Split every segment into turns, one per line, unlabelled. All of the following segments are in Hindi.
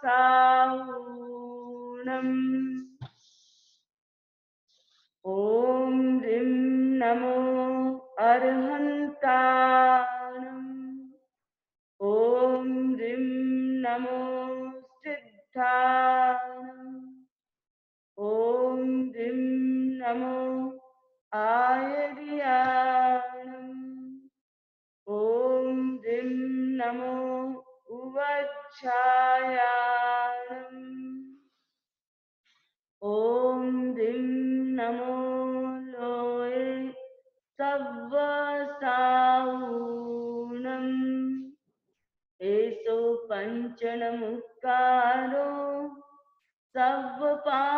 साहूणम्। ॐ ह्रीं नमो अर्हन्ताणम्। ॐ ह्रीं नमो सिद्धाणम्। ॐ ह्रीं नमो आयर्याणम्। ॐ ह्रीं नमो उवच्छायाणम्। ॐ ह्रीं नमो लोये सव्वसाहूणम्। एषो पञ्चनमुक्कारो सर्वपापनाशनो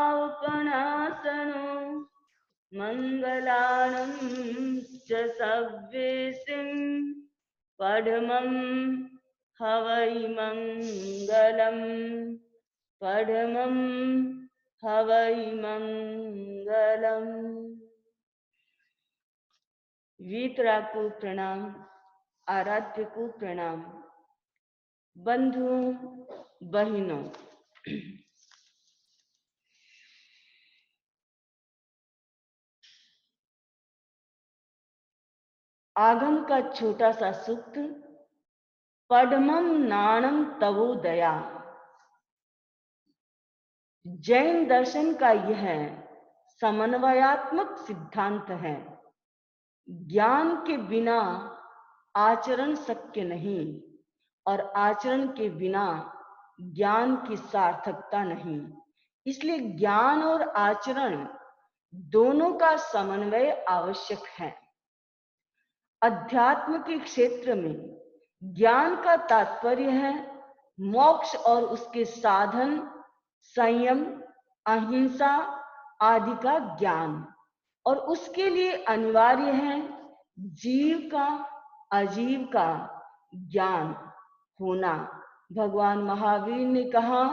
मङ्गलानं च सव्येसिं पद्मं हवै मङ्गलम्। पद्मं हवै मङ्गलम्। वीतरा को प्रणाम, आराध्य को प्रणाम। बंधुओं बहनों, आगम का छोटा सा सूक्त, पद्मं नाणं तवो दया। जैन दर्शन का यह समन्वयात्मक सिद्धांत है। ज्ञान के बिना आचरण शक्य नहीं और आचरण के बिना ज्ञान की सार्थकता नहीं। इसलिए ज्ञान और आचरण दोनों का समन्वय आवश्यक है। अध्यात्म के क्षेत्र में ज्ञान का तात्पर्य है मोक्ष और उसके साधन, संयम, अहिंसा आदि का ज्ञान, और उसके लिए अनिवार्य है जीव का अजीव का ज्ञान होना। भगवान महावीर ने कहा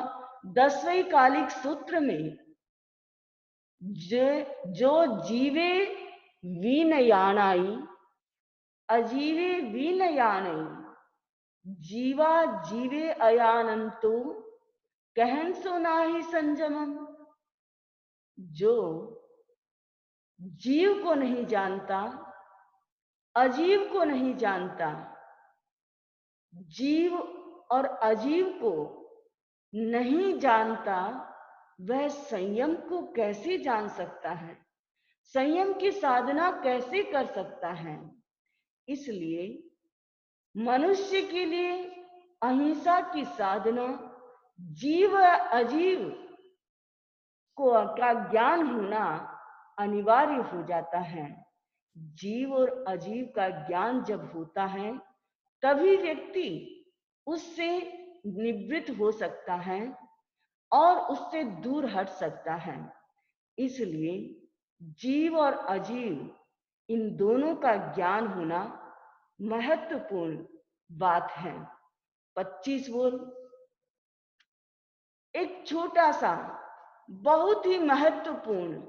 10वें कालिक सूत्र में, जो जीवे विनयानाई अजीवे विनयानई जीवा जीवे अयानंतो कहंसो नाही संयमम। जो जीव को नहीं जानता, अजीव को नहीं जानता, जीव और अजीव को नहीं जानता, वह संयम को कैसे जान सकता है, संयम की साधना कैसे कर सकता है। इसलिए मनुष्य के लिए अहिंसा की साधना, जीव अजीव को का ज्ञान होना अनिवार्य हो जाता है। जीव और अजीव का ज्ञान जब होता है तभी व्यक्ति उससे निवृत्त हो सकता है और उससे दूर हट सकता है। इसलिए जीव और अजीव इन दोनों का ज्ञान होना महत्वपूर्ण बात है। 25 बोल। एक छोटा सा बहुत ही महत्वपूर्ण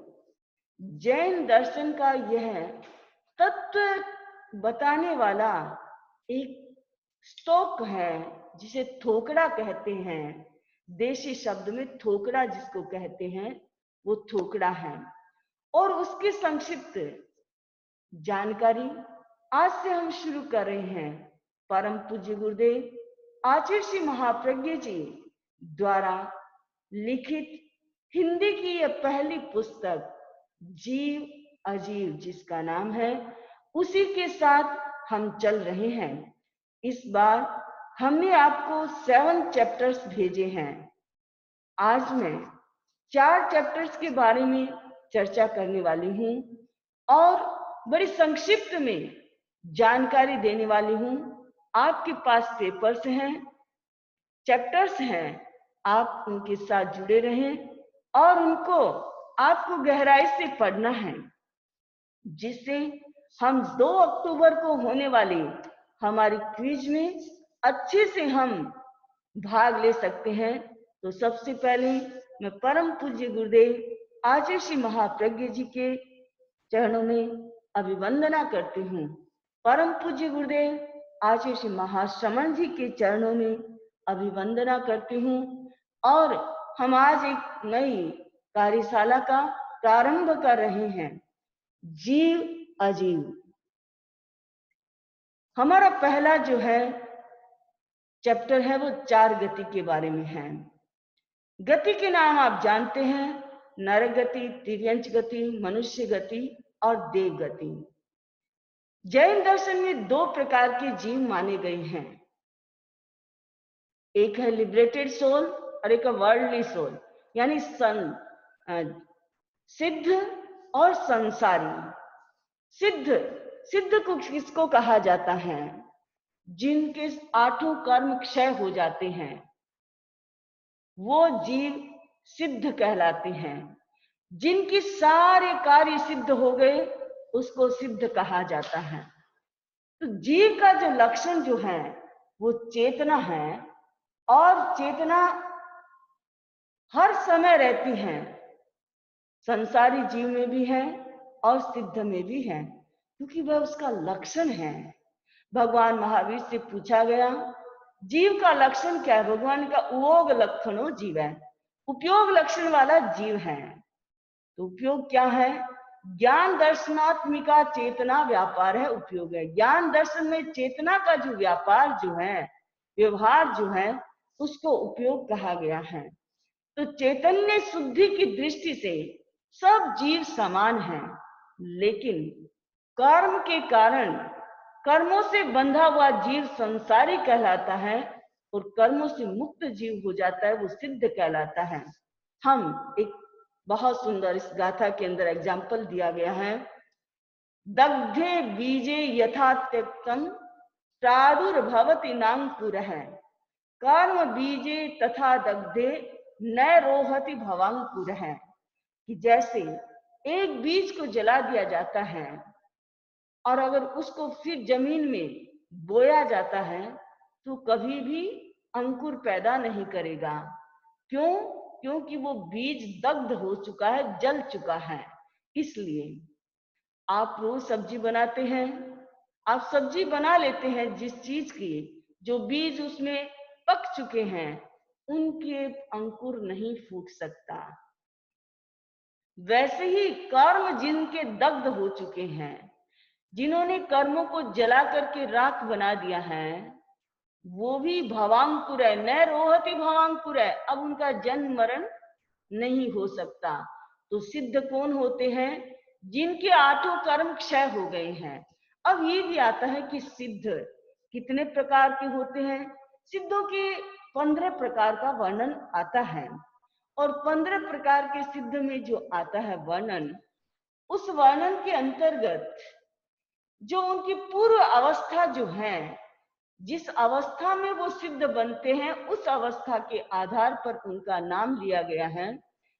जैन दर्शन का यह तत्व बताने वाला एक श्लोक है, जिसे थोकड़ा कहते हैं। देशी शब्द में थोकड़ा जिसको कहते हैं वो थोकड़ा है। और उसकी संक्षिप्त जानकारी आज से हम शुरू कर रहे हैं। परम पूज्य गुरुदेव आचार्य श्री महाप्रज्ञ जी द्वारा लिखित हिंदी की यह पहली पुस्तक जीव अजीव जिसका नाम है, उसी के साथ हम चल रहे हैं। इस बार हमने आपको 7 चैप्टर्स भेजे हैं। आज मैं 4 चैप्टर्स के बारे में चर्चा करने वाली हूँ और बड़ी संक्षिप्त में जानकारी देने वाली हूँ। आपके पास पेपर्स हैं, चैप्टर्स हैं, आप उनके साथ जुड़े रहें और उनको आपको गहराई से पढ़ना है, जिससे हम 2 अक्टूबर को होने वाली हमारी क्विज में अच्छे से हम भाग ले सकते हैं। तो सबसे पहले मैं परम पूज्य गुरुदेव आचार्य श्री महाप्रज्ञ जी के चरणों में अभिवंदना करती हूँ। परम पूज्य गुरुदेव आचार्य श्री महाश्रमण जी के चरणों में अभिवंदना करती हूँ। और हम आज एक नई कार्यशाला का प्रारंभ कर रहे हैं, जीव अजीव। हमारा पहला जो है चैप्टर है वो 4 गति के बारे में है। गति के नाम आप जानते हैं, नर गति, तिर्यंच गति, मनुष्य गति और देव गति। जैन दर्शन में 2 प्रकार के जीव माने गए हैं, एक है लिबरेटेड सोल और एक है वर्ल्डली सोल, यानी सिद्ध और संसारी। सिद्ध को किसको कहा जाता है? जिनके 8 कर्म क्षय हो जाते हैं वो जीव सिद्ध कहलाते हैं। जिनके सारे कार्य सिद्ध हो गए उसको सिद्ध कहा जाता है। तो जीव का जो लक्षण जो है वो चेतना है, और चेतना हर समय रहती है, संसारी जीव में भी है और सिद्ध में भी है, क्योंकि वह उसका लक्षण है। भगवान महावीर से पूछा गया, जीव का लक्षण क्या है? भगवान का उपयोग लक्षणों जीव है, उपयोग लक्षण वाला जीव है। तो उपयोग क्या है? ज्ञान दर्शनात्मिका चेतना व्यापार है, उपयोग है। ज्ञान दर्शन में चेतना का जो व्यापार जो है, व्यवहार जो है, उसको उपयोग कहा गया है। तो चैतन्य शुद्धि की दृष्टि से सब जीव समान हैं, लेकिन कर्म के कारण कर्मों से बंधा हुआ जीव संसारी कहलाता है, और कर्मों से मुक्त जीव हो जाता है वो सिद्ध कहलाता है। हम एक बहुत सुंदर इस गाथा के अंदर एग्जाम्पल दिया गया है, दग्धे बीजे यथा त्यक्तम प्रादुर्भवति नांकुरः, कर्म बीजे तथा दग्धे न रोहति भवांकुरः। कि जैसे एक बीज को जला दिया जाता है और अगर उसको फिर जमीन में बोया जाता है तो कभी भी अंकुर पैदा नहीं करेगा। क्यों? क्योंकि वो बीज दग्ध हो चुका है, जल चुका है। इसलिए आप रोज सब्जी बनाते हैं, आप सब्जी बना लेते हैं जिस चीज की जो बीज उसमें पक चुके हैं उनके अंकुर नहीं फूट सकता। वैसे ही कर्म जिनके दग्ध हो चुके हैं, जिन्होंने कर्मों को जला करके राख बना दिया है, वो भी भवांकुर है, न रोहति भवांकुर है, अब उनका जन्म मरण नहीं हो सकता। तो सिद्ध कौन होते हैं? जिनके 8 कर्म क्षय हो गए हैं। अब ये भी आता है कि सिद्ध कितने प्रकार के होते हैं? सिद्धों के 15 प्रकार का वर्णन आता है, और 15 प्रकार के सिद्ध में जो आता है वर्णन, उस वर्णन के अंतर्गत जो उनकी पूर्व अवस्था जो है, जिस अवस्था में वो सिद्ध बनते हैं, उस अवस्था के आधार पर उनका नाम लिया गया है।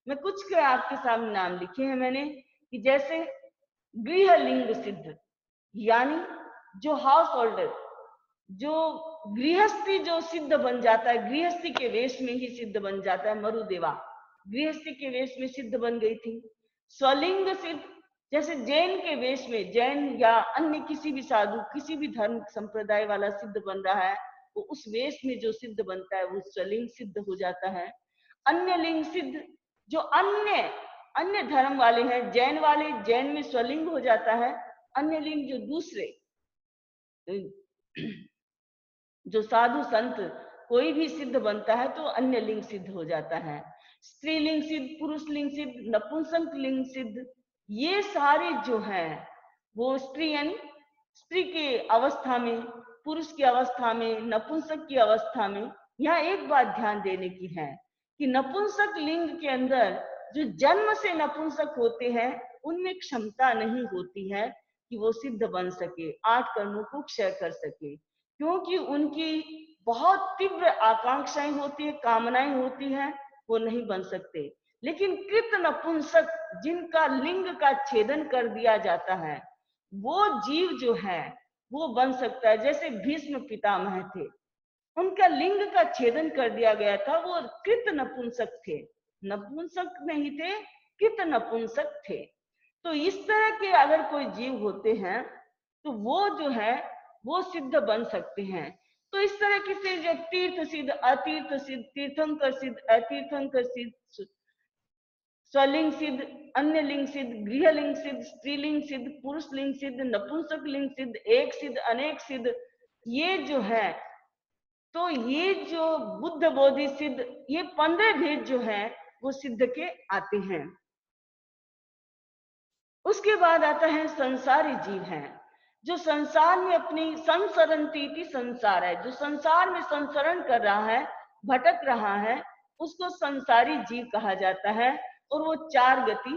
मैं कुछ के आपके सामने नाम लिखे हैं मैंने, कि जैसे गृहलिंग सिद्ध, यानी जो हाउस होल्डर, जो गृहस्थी जो सिद्ध बन जाता है, गृहस्थी के वेश में ही सिद्ध बन जाता है। मरुदेवा गृहस्थी के वेश में सिद्ध बन गई थी। स्वलिंग सिद्ध, जैसे जैन के वेश में, जैन या अन्य किसी भी साधु, किसी भी धर्म संप्रदाय वाला सिद्ध बन रहा है, वो उस वेश में जो सिद्ध बनता है वो स्वलिंग सिद्ध हो जाता है। अन्य लिंग सिद्ध, जो अन्य धर्म वाले हैं, जैन वाले, जैन में स्वलिंग हो जाता है। अन्य लिंग जो दूसरे जो साधु संत कोई भी सिद्ध बनता है तो अन्य लिंग सिद्ध हो जाता है। स्त्रीलिंग सिद्ध, पुरुष लिंग सिद्ध, नपुंसक लिंग सिद्ध, ये सारे जो हैं वो स्त्री यानी स्त्री के अवस्था में, पुरुष की अवस्था में, नपुंसक की अवस्था में। यहाँ एक बात ध्यान देने की है कि नपुंसक लिंग के अंदर जो जन्म से नपुंसक होते हैं उनमें क्षमता नहीं होती है कि वो सिद्ध बन सके, 8 कर्मों को क्षय कर सके, क्योंकि उनकी बहुत तीव्र आकांक्षाएं होती है, कामनाएं होती हैं, वो नहीं बन सकते। लेकिन कृत नपुंसक, जिनका लिंग का छेदन कर दिया जाता है, वो जीव जो है वो बन सकता है। जैसे भीष्म पितामह थे, उनका लिंग का छेदन कर दिया गया था, वो कृत नपुंसक थे, नपुंसक नहीं थे, कृत नपुंसक थे। तो इस तरह के अगर कोई जीव होते हैं तो वो जो है वो सिद्ध बन सकते हैं। तो इस तरह की से जो तीर्थ सिद्ध, अतीर्थ सिद्ध, तीर्थंकर सिद्ध, अतीर्थंकर सिद्ध, स्वलिंग सिद्ध, अन्य लिंग सिद्ध, गृहलिंग सिद्ध, स्त्रीलिंग सिद्ध, पुरुष लिंग सिद्ध, नपुंसक लिंग सिद्ध, एक सिद्ध, अनेक सिद्ध, ये जो है, तो ये जो बुद्ध बोधि सिद्ध, ये 15 भेद जो है वो सिद्ध के आते हैं। उसके बाद आता है संसारी जीव है, जो संसार में अपनी संसरंती संसार है, जो संसार में संसरण कर रहा है, भटक रहा है, उसको संसारी जीव कहा जाता है। और वो 4 गति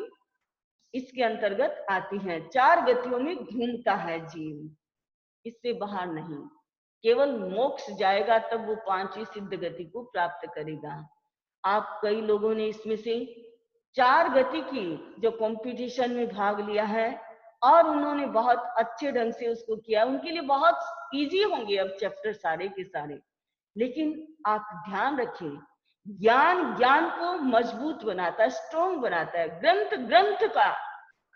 इसके अंतर्गत आती हैं। 4 गतियों में घूमता है जीव, इससे बाहर नहीं। केवल मोक्ष जाएगा तब वो 5वीं सिद्ध गति को प्राप्त करेगा। आप कई लोगों ने इसमें से 4 गति की जो कंपटीशन में भाग लिया है और उन्होंने बहुत अच्छे ढंग से उसको किया, उनके लिए बहुत इजी होंगे अब चैप्टर सारे के सारे। लेकिन आप ध्यान रखें, ज्ञान को मजबूत बनाता है, स्ट्रॉन्ग बनाता है। ग्रंथ ग्रंथ का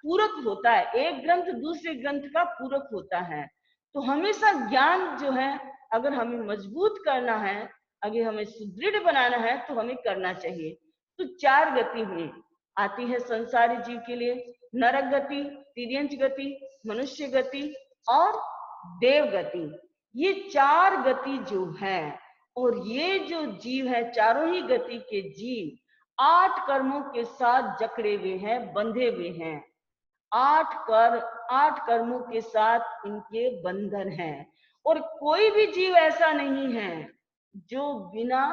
पूरक होता है, एक ग्रंथ दूसरे ग्रंथ का पूरक होता है। तो हमेशा ज्ञान जो है, अगर हमें मजबूत करना है, अगर हमें सुदृढ़ बनाना है, तो हमें करना चाहिए। तो 4 गति में आती है संसारी जीव के लिए, नरक गति, तिर्यंच गति, मनुष्य गति और देव गति। ये 4 गति जो है, और ये जो जीव है, चारों ही गति के जीव 8 कर्मों के साथ जकड़े हुए हैं, बंधे हुए हैं। 8 कर्मों के साथ इनके बंधन हैं। और कोई भी जीव ऐसा नहीं है जो बिना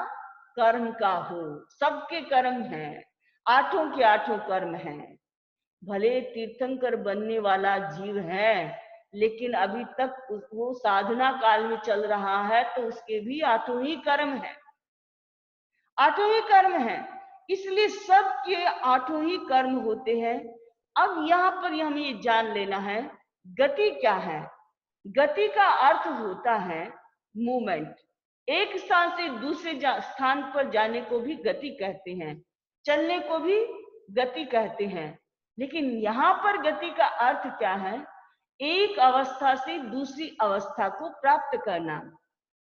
कर्म का हो, सबके कर्म हैं, 8 के 8 कर्म हैं। भले तीर्थंकर बनने वाला जीव है, लेकिन अभी तक वो साधना काल में चल रहा है, तो उसके भी 8 ही कर्म है, 8 ही कर्म है। इसलिए सबके 8 ही कर्म होते हैं। अब यहाँ पर हमें ये जान लेना है, गति क्या है। गति का अर्थ होता है मूवमेंट। एक स्थान से दूसरे स्थान पर जाने को भी गति कहते हैं, चलने को भी गति कहते हैं। लेकिन यहाँ पर गति का अर्थ क्या है? एक अवस्था से दूसरी अवस्था को प्राप्त करना।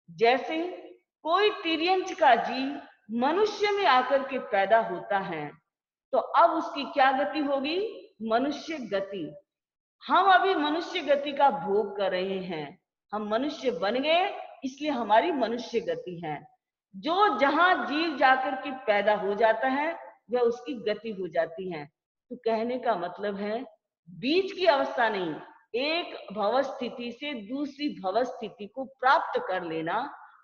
जैसे कोई तिर्यंच का जीव मनुष्य में आकर के पैदा होता है, तो अब उसकी क्या गति होगी? मनुष्य गति। हम अभी मनुष्य गति का भोग कर रहे हैं, हम मनुष्य बन गए, इसलिए हमारी मनुष्य गति है। जो जहां जीव जाकर के पैदा हो जाता है, वह उसकी गति हो जाती है। तो कहने का मतलब है, बीच की अवस्था नहीं, एक भव स्थिति से दूसरी भव स्थिति को प्राप्त कर लेना,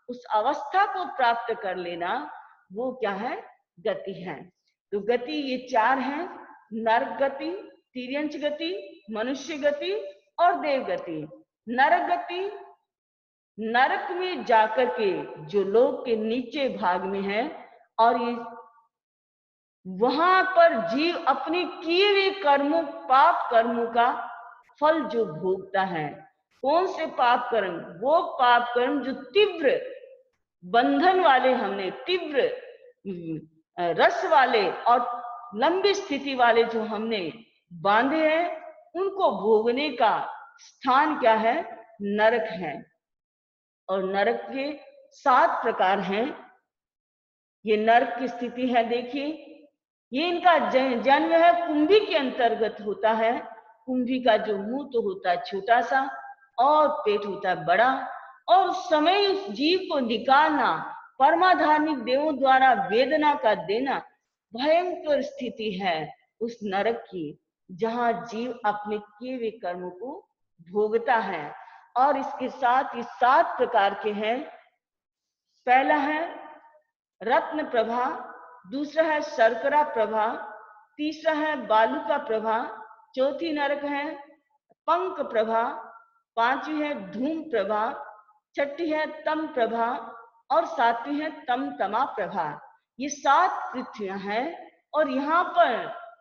उस अवस्था को प्राप्त कर लेना, वो क्या है? गति है। तो गति ये 4 हैं, नरक गति, तिर्यंच गति, मनुष्य गति और देव गति। नरक गति, नरक में जाकर के जो लोग के नीचे भाग में है, और ये वहां पर जीव अपने किए हुए कर्मों, पाप कर्मों का फल जो भोगता है। कौन से पाप कर्म? वो पाप कर्म जो तीव्र बंधन वाले, हमने तीव्र रस वाले और लंबी स्थिति वाले जो हमने बांधे हैं, उनको भोगने का स्थान क्या है? नरक है। और नरक के 7 प्रकार हैं। ये नरक की स्थिति है, देखिए, ये इनका जन्म है कुंभी के अंतर्गत होता है। कुंभी का जो मुंह तो होता है छोटा सा और पेट होता है बड़ा, और उस समय उस जीव को निकालना, परमाधार्मिक देवों द्वारा वेदना का देना, भयंकर स्थिति है उस नरक की, जहां जीव अपने किए हुए कर्मों को भोगता है। और इसके साथ ही 7 प्रकार के हैं। पहला है रत्न प्रभा, दूसरा है शर्करा प्रभा, तीसरा है बालुका प्रभा, चौथी नरक है पंख प्रभा, 5वीं है धूम प्रभा, 6ठी है तम प्रभा और 7वीं है तम तमा प्रभा। ये 7 पृथ्वियां हैं और यहाँ पर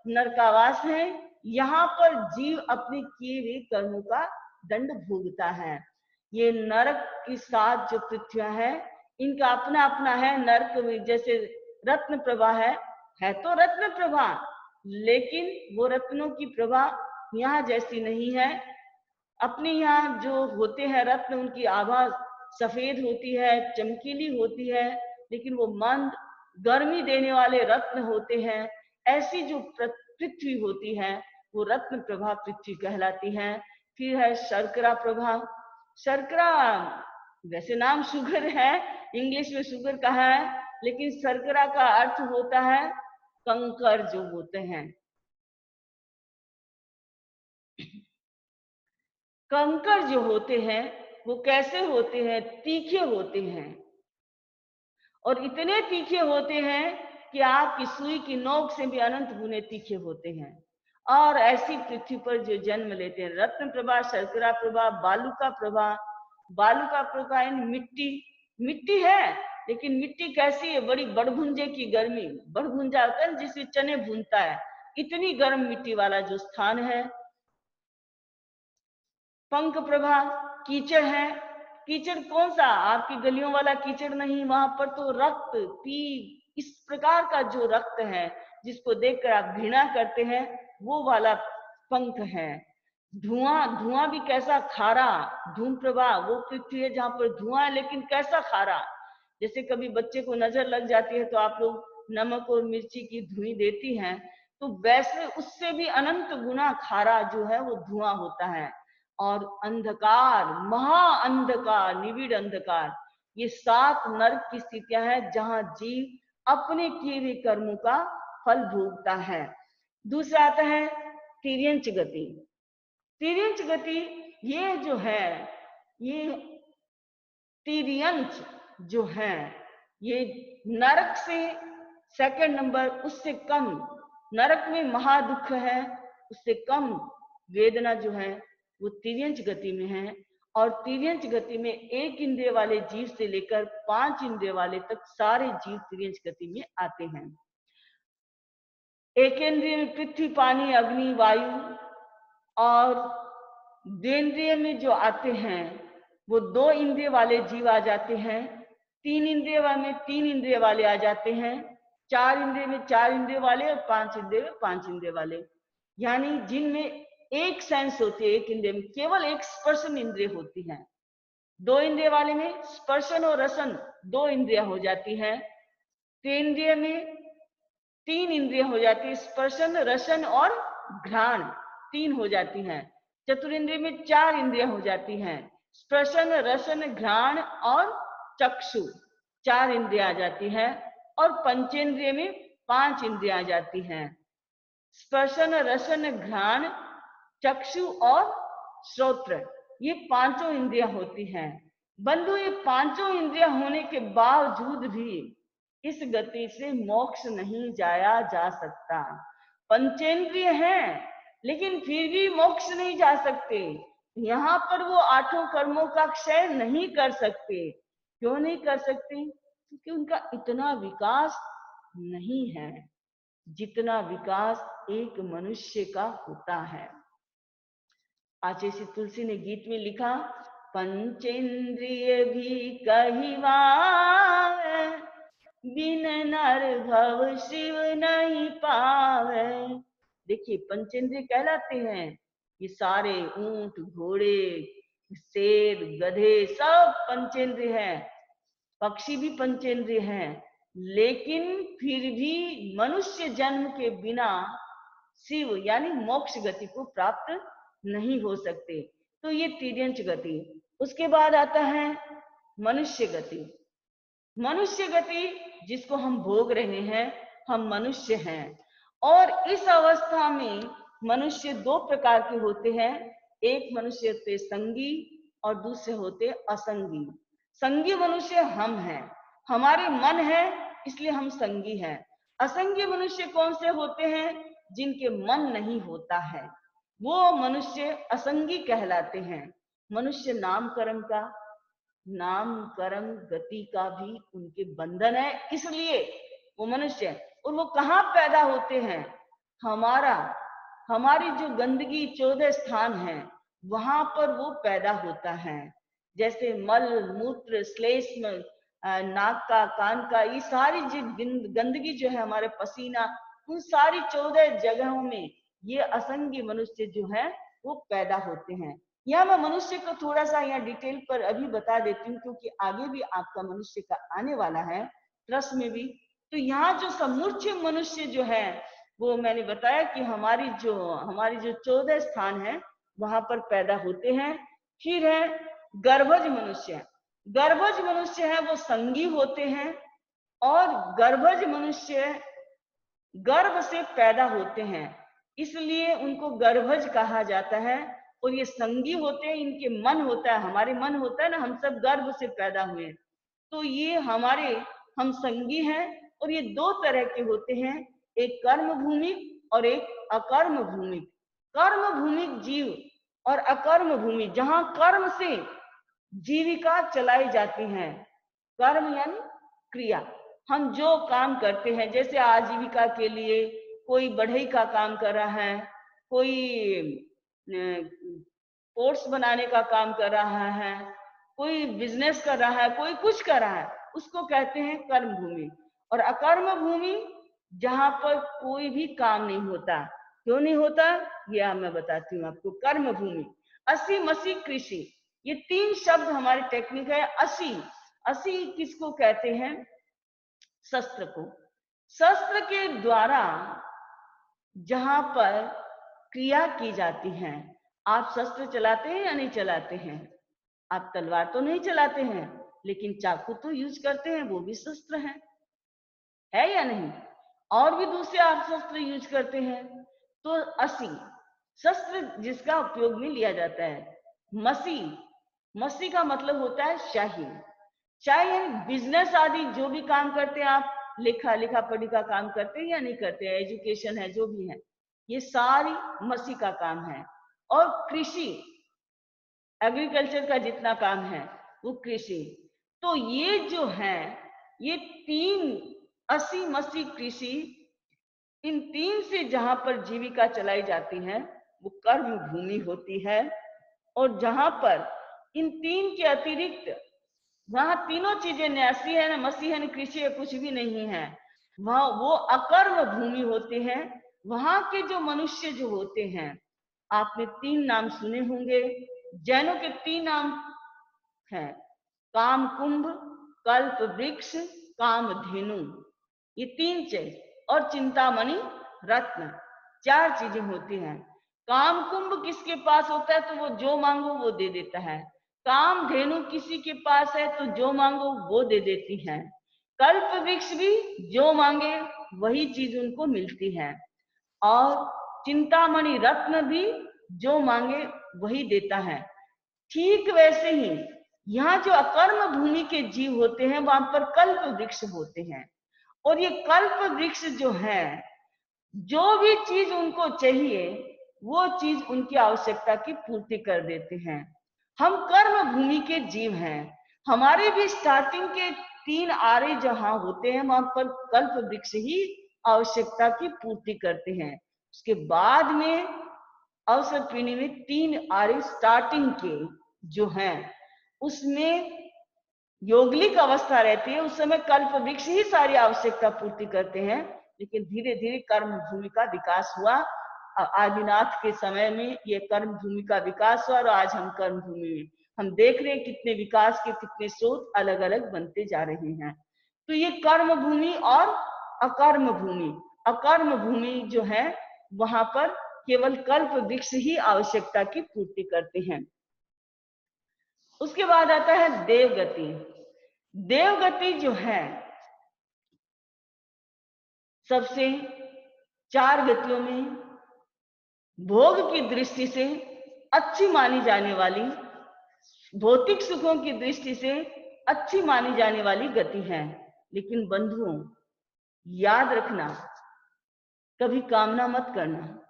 नरकावास है। यहाँ पर जीव अपने किए हुए कर्मों का दंड भोगता है। ये नरक की 7 जो पृथ्वियां है, इनका अपना अपना है। नरक में जैसे रत्न प्रभा है तो रत्न प्रभा, लेकिन वो रत्नों की प्रभा यहाँ जैसी नहीं है। अपने यहाँ जो होते हैं रत्न, उनकी आभा सफेद होती है, चमकीली होती है, लेकिन वो मंद गर्मी देने वाले रत्न होते हैं। ऐसी जो पृथ्वी होती है वो रत्न प्रभा पृथ्वी कहलाती है। फिर है शर्करा प्रभा। शर्करा वैसे नाम शुगर है, इंग्लिश में शुगर कहा है, लेकिन शर्करा का अर्थ होता है कंकर जो होते हैं। कंकर जो होते हैं वो कैसे होते हैं? तीखे होते हैं, और इतने तीखे होते हैं कि आपकी सुई की नोक से भी अनंत गुने तीखे होते हैं। और ऐसी पृथ्वी पर जो जन्म लेते हैं, रत्न प्रभा, शर्करा प्रभा, बालुका प्रभा। बालुका प्रभा यानी मिट्टी, मिट्टी है, लेकिन मिट्टी कैसी है? बड़ी बड़भुंजे की गर्मी, बड़भुंजा होता है जिससे चने भूनता है, इतनी गर्म मिट्टी वाला जो स्थान है। पंख प्रभा कीचड़ है। कीचड़ कौन सा? आपकी गलियों वाला कीचड़ नहीं, वहां पर तो रक्त, पी, इस प्रकार का जो रक्त है जिसको देखकर आप घृणा करते हैं, वो वाला पंख है। धुआं, धुआं भी कैसा? खारा। धूम प्रभा वो पृथ्वी है जहां पर धुआं है, लेकिन कैसा? खारा। जैसे कभी बच्चे को नजर लग जाती है तो आप लोग नमक और मिर्ची की धुई देती हैं, तो वैसे उससे भी अनंत गुना खारा जो है वो धुआं होता है। और अंधकार, महा अंधकार, निविड़ अंधकार, ये 7 नरक की स्थितियां हैं जहां जीव अपने किए हुए कर्मों का फल भोगता है। दूसरा आता है तिर्यंच गति। तिर्यंच गति ये जो है, ये तिर्यंच जो है ये नरक से सेकंड नंबर, उससे कम, नरक में महादुख है, उससे कम वेदना जो है वो तिर्यंच गति में है। और तिर्यंच गति में 1 इंद्रिय वाले जीव से लेकर 5 इंद्रिय वाले तक सारे जीव तिर्यंच गति में आते हैं। 1 इंद्रिय में पृथ्वी, पानी, अग्नि, वायु, और द्वेंद्रिय में जो आते हैं वो 2 इंद्रिय वाले जीव आ जाते हैं। 3 इंद्रिय में 3 इंद्रिय वाले आ जाते हैं। 4 इंद्रिय में 4 इंद्रिय वाले, और 5 इंद्रिय में 5 इंद्रिय वाले, यानी जिनमें एक सेंस होती है, एक इंद्रिय में केवल एक स्पर्शन इंद्रिय होती है। 2 इंद्रिय वाले में स्पर्शन और रसन 2 इंद्रिय हो जाती है। 3 इंद्रिय में 3 इंद्रिय हो जाती है, स्पर्शन, रसन और घ्राण 3 हो जाती हैं। चतुरिंद्रिय में 4 इंद्रिय हो जाती हैं, स्पर्शन, रसन, घ्राण और चक्षु 4 इंद्रिय आ जाती है। और पंचेंद्रिय में 5 इंद्रिय आ जाती हैं, स्पर्शन, रसन, घ्राण, चक्षु और श्रोत्र, ये 5 इंद्रियां होती हैं। बंधु, ये 5 इंद्रियां होने के बावजूद भी इस गति से मोक्ष नहीं जाया जा सकता। पंचेंद्रिय हैं, लेकिन फिर भी मोक्ष नहीं जा सकते। यहाँ पर वो 8 कर्मों का क्षय नहीं कर सकते। क्यों नहीं कर सकते? क्योंकि उनका इतना विकास नहीं है जितना विकास एक मनुष्य का होता है। आचार्य तुलसी ने गीत में लिखा, पंचेंद्रिय भी कहिवावे, बिन नर भव शिव नहीं पावे। देखिए, पंचेंद्रिय कहलाते हैं ये सारे, ऊंट, घोड़े, शेर, गधे सब पंचेंद्रिय हैं, पक्षी भी पंचेंद्रिय हैं, लेकिन फिर भी मनुष्य जन्म के बिना शिव यानी मोक्ष गति को प्राप्त नहीं हो सकते। तो ये तिर्यंच गति। उसके बाद आता है मनुष्य गति। मनुष्य गति जिसको हम भोग रहे हैं, हम मनुष्य हैं। और इस अवस्था में मनुष्य 2 प्रकार के होते हैं। एक मनुष्य होते संगी और दूसरे होते असंगी। संगी मनुष्य हम हैं, हमारे मन है इसलिए हम संगी हैं। असंगी मनुष्य कौन से होते हैं? जिनके मन नहीं होता है, वो मनुष्य असंगी कहलाते हैं। मनुष्य नाम कर्म का, नाम कर्म गति का भी उनके बंधन है, इसलिए वो मनुष्य है। और वो कहाँ पैदा होते हैं? हमारी जो गंदगी 14 स्थान है वहां पर वो पैदा होता है। जैसे मल, मूत्र, श्लेष्म, नाक का, कान का, ये सारी जो गंदगी जो है, हमारे पसीना, उन सारी 14 जगहों में ये असंगी मनुष्य जो है वो पैदा होते हैं। यहाँ मैं मनुष्य को थोड़ा सा यहाँ डिटेल पर अभी बता देती हूँ, क्योंकि आगे भी आपका मनुष्य का आने वाला है प्रश्न में भी। तो यहाँ जो समूर्च मनुष्य जो है वो मैंने बताया कि हमारी जो 14 स्थान है वहां पर पैदा होते हैं। फिर है गर्भज मनुष्य। गर्भज मनुष्य है वो संगी होते हैं, और गर्भज मनुष्य गर्भ से पैदा होते हैं, इसलिए उनको गर्भज कहा जाता है। और ये संगी होते हैं, इनके मन होता है, हमारे मन होता है ना, हम सब गर्भ से पैदा हुए, तो ये हम संगी हैं। और ये दो तरह के होते हैं, एक कर्म भूमिक और एक अकर्म भूमिक। कर्म भूमिक जीव और अकर्म भूमि, जहां कर्म से जीविका चलाई जाती है। कर्म यानी क्रिया, हम जो काम करते हैं, जैसे आजीविका के लिए कोई बढ़ई का काम कर रहा है, कोई पोर्ट्स बनाने का काम कर रहा है, कोई बिजनेस कर रहा है, कोई कुछ कर रहा है, उसको कहते हैं कर्म भूमि। और अकर्म भूमि जहां पर कोई भी काम नहीं होता। क्यों नहीं होता, ये मैं बताती हूँ आपको। कर्म भूमि, असी मसी कृषि, ये 3 शब्द हमारे टेक्निक है। असी किसको कहते हैं, शस्त्र को। शस्त्र के द्वारा जहां पर क्रिया की जाती है, आप शस्त्र चलाते हैं या नहीं चलाते हैं? आप तलवार तो नहीं चलाते हैं, लेकिन चाकू तो यूज करते हैं, वो भी शस्त्र है या नहीं? और भी दूसरे आप शस्त्र यूज करते हैं। तो असी शस्त्र जिसका उपयोग में लिया जाता है। मसी का मतलब होता है शाही। शाही बिजनेस आदि जो भी काम करते हैं आप, लिखा पढ़ी का काम करते हैं या नहीं करते हैं, एजुकेशन है जो भी है, ये सारी मसी का काम है। और कृषि, एग्रीकल्चर का जितना काम है वो कृषि। तो ये जो है, ये 3 असी मसी कृषि, इन 3 से जहां पर जीविका चलाई जाती है वो कर्म भूमि होती है। और जहां पर इन 3 के अतिरिक्त वहां तीनों चीजें न्यासी है, ना मसी है, ना कृषि है, कुछ भी नहीं है, वहां वो अकर्म भूमि होते हैं। वहां के जो मनुष्य जो होते हैं, आपने 3 नाम सुने होंगे। जैनों के 3 नाम हैं, काम कुंभ, कल्प वृक्ष, कामधेनु, ये 3 चीज। और चिंतामणि रत्न, 4 चीजें होती हैं। काम कुंभ किसके पास होता है तो वो जो मांगो वो दे देता है। काम धेनु किसी के पास है तो जो मांगो वो दे देती है। कल्प वृक्ष भी जो मांगे वही चीज उनको मिलती है। और चिंतामणि रत्न भी जो मांगे वही देता है। ठीक वैसे ही यहाँ जो अकर्म भूमि के जीव होते हैं वहां पर कल्प वृक्ष होते हैं। और ये कल्प वृक्ष जो है, जो भी चीज उनको चाहिए वो चीज उनकी आवश्यकता की पूर्ति कर देते हैं। हम कर्म भूमि के जीव हैं। हमारे भी स्टार्टिंग के 3 आर्य जहां होते हैं वहां पर कल्प वृक्ष ही आवश्यकता की पूर्ति करते हैं। उसके बाद में अवसर पीढ़ी में 3 आर्य स्टार्टिंग के जो हैं उसमें योगलिक अवस्था रहती है, उस समय कल्प वृक्ष ही सारी आवश्यकता पूर्ति करते हैं। लेकिन धीरे धीरे कर्म भूमि का विकास हुआ। आदिनाथ के समय में ये कर्म भूमि का विकास हुआ, और आज हम कर्म भूमि में हम देख रहे हैं कितने विकास के कितने स्रोत अलग अलग बनते जा रहे हैं। तो ये कर्म भूमि और अकर्म भूमि। अकर्म भूमि जो है वहां पर केवल कल्प वृक्ष ही आवश्यकता की पूर्ति करते हैं। उसके बाद आता है देवगति। देवगति जो है सबसे 4 गतियों में भोग की दृष्टि से अच्छी मानी जाने वाली, भौतिक सुखों की दृष्टि से अच्छी मानी जाने वाली गति है। लेकिन बंधुओं याद रखना, कभी कामना मत करना,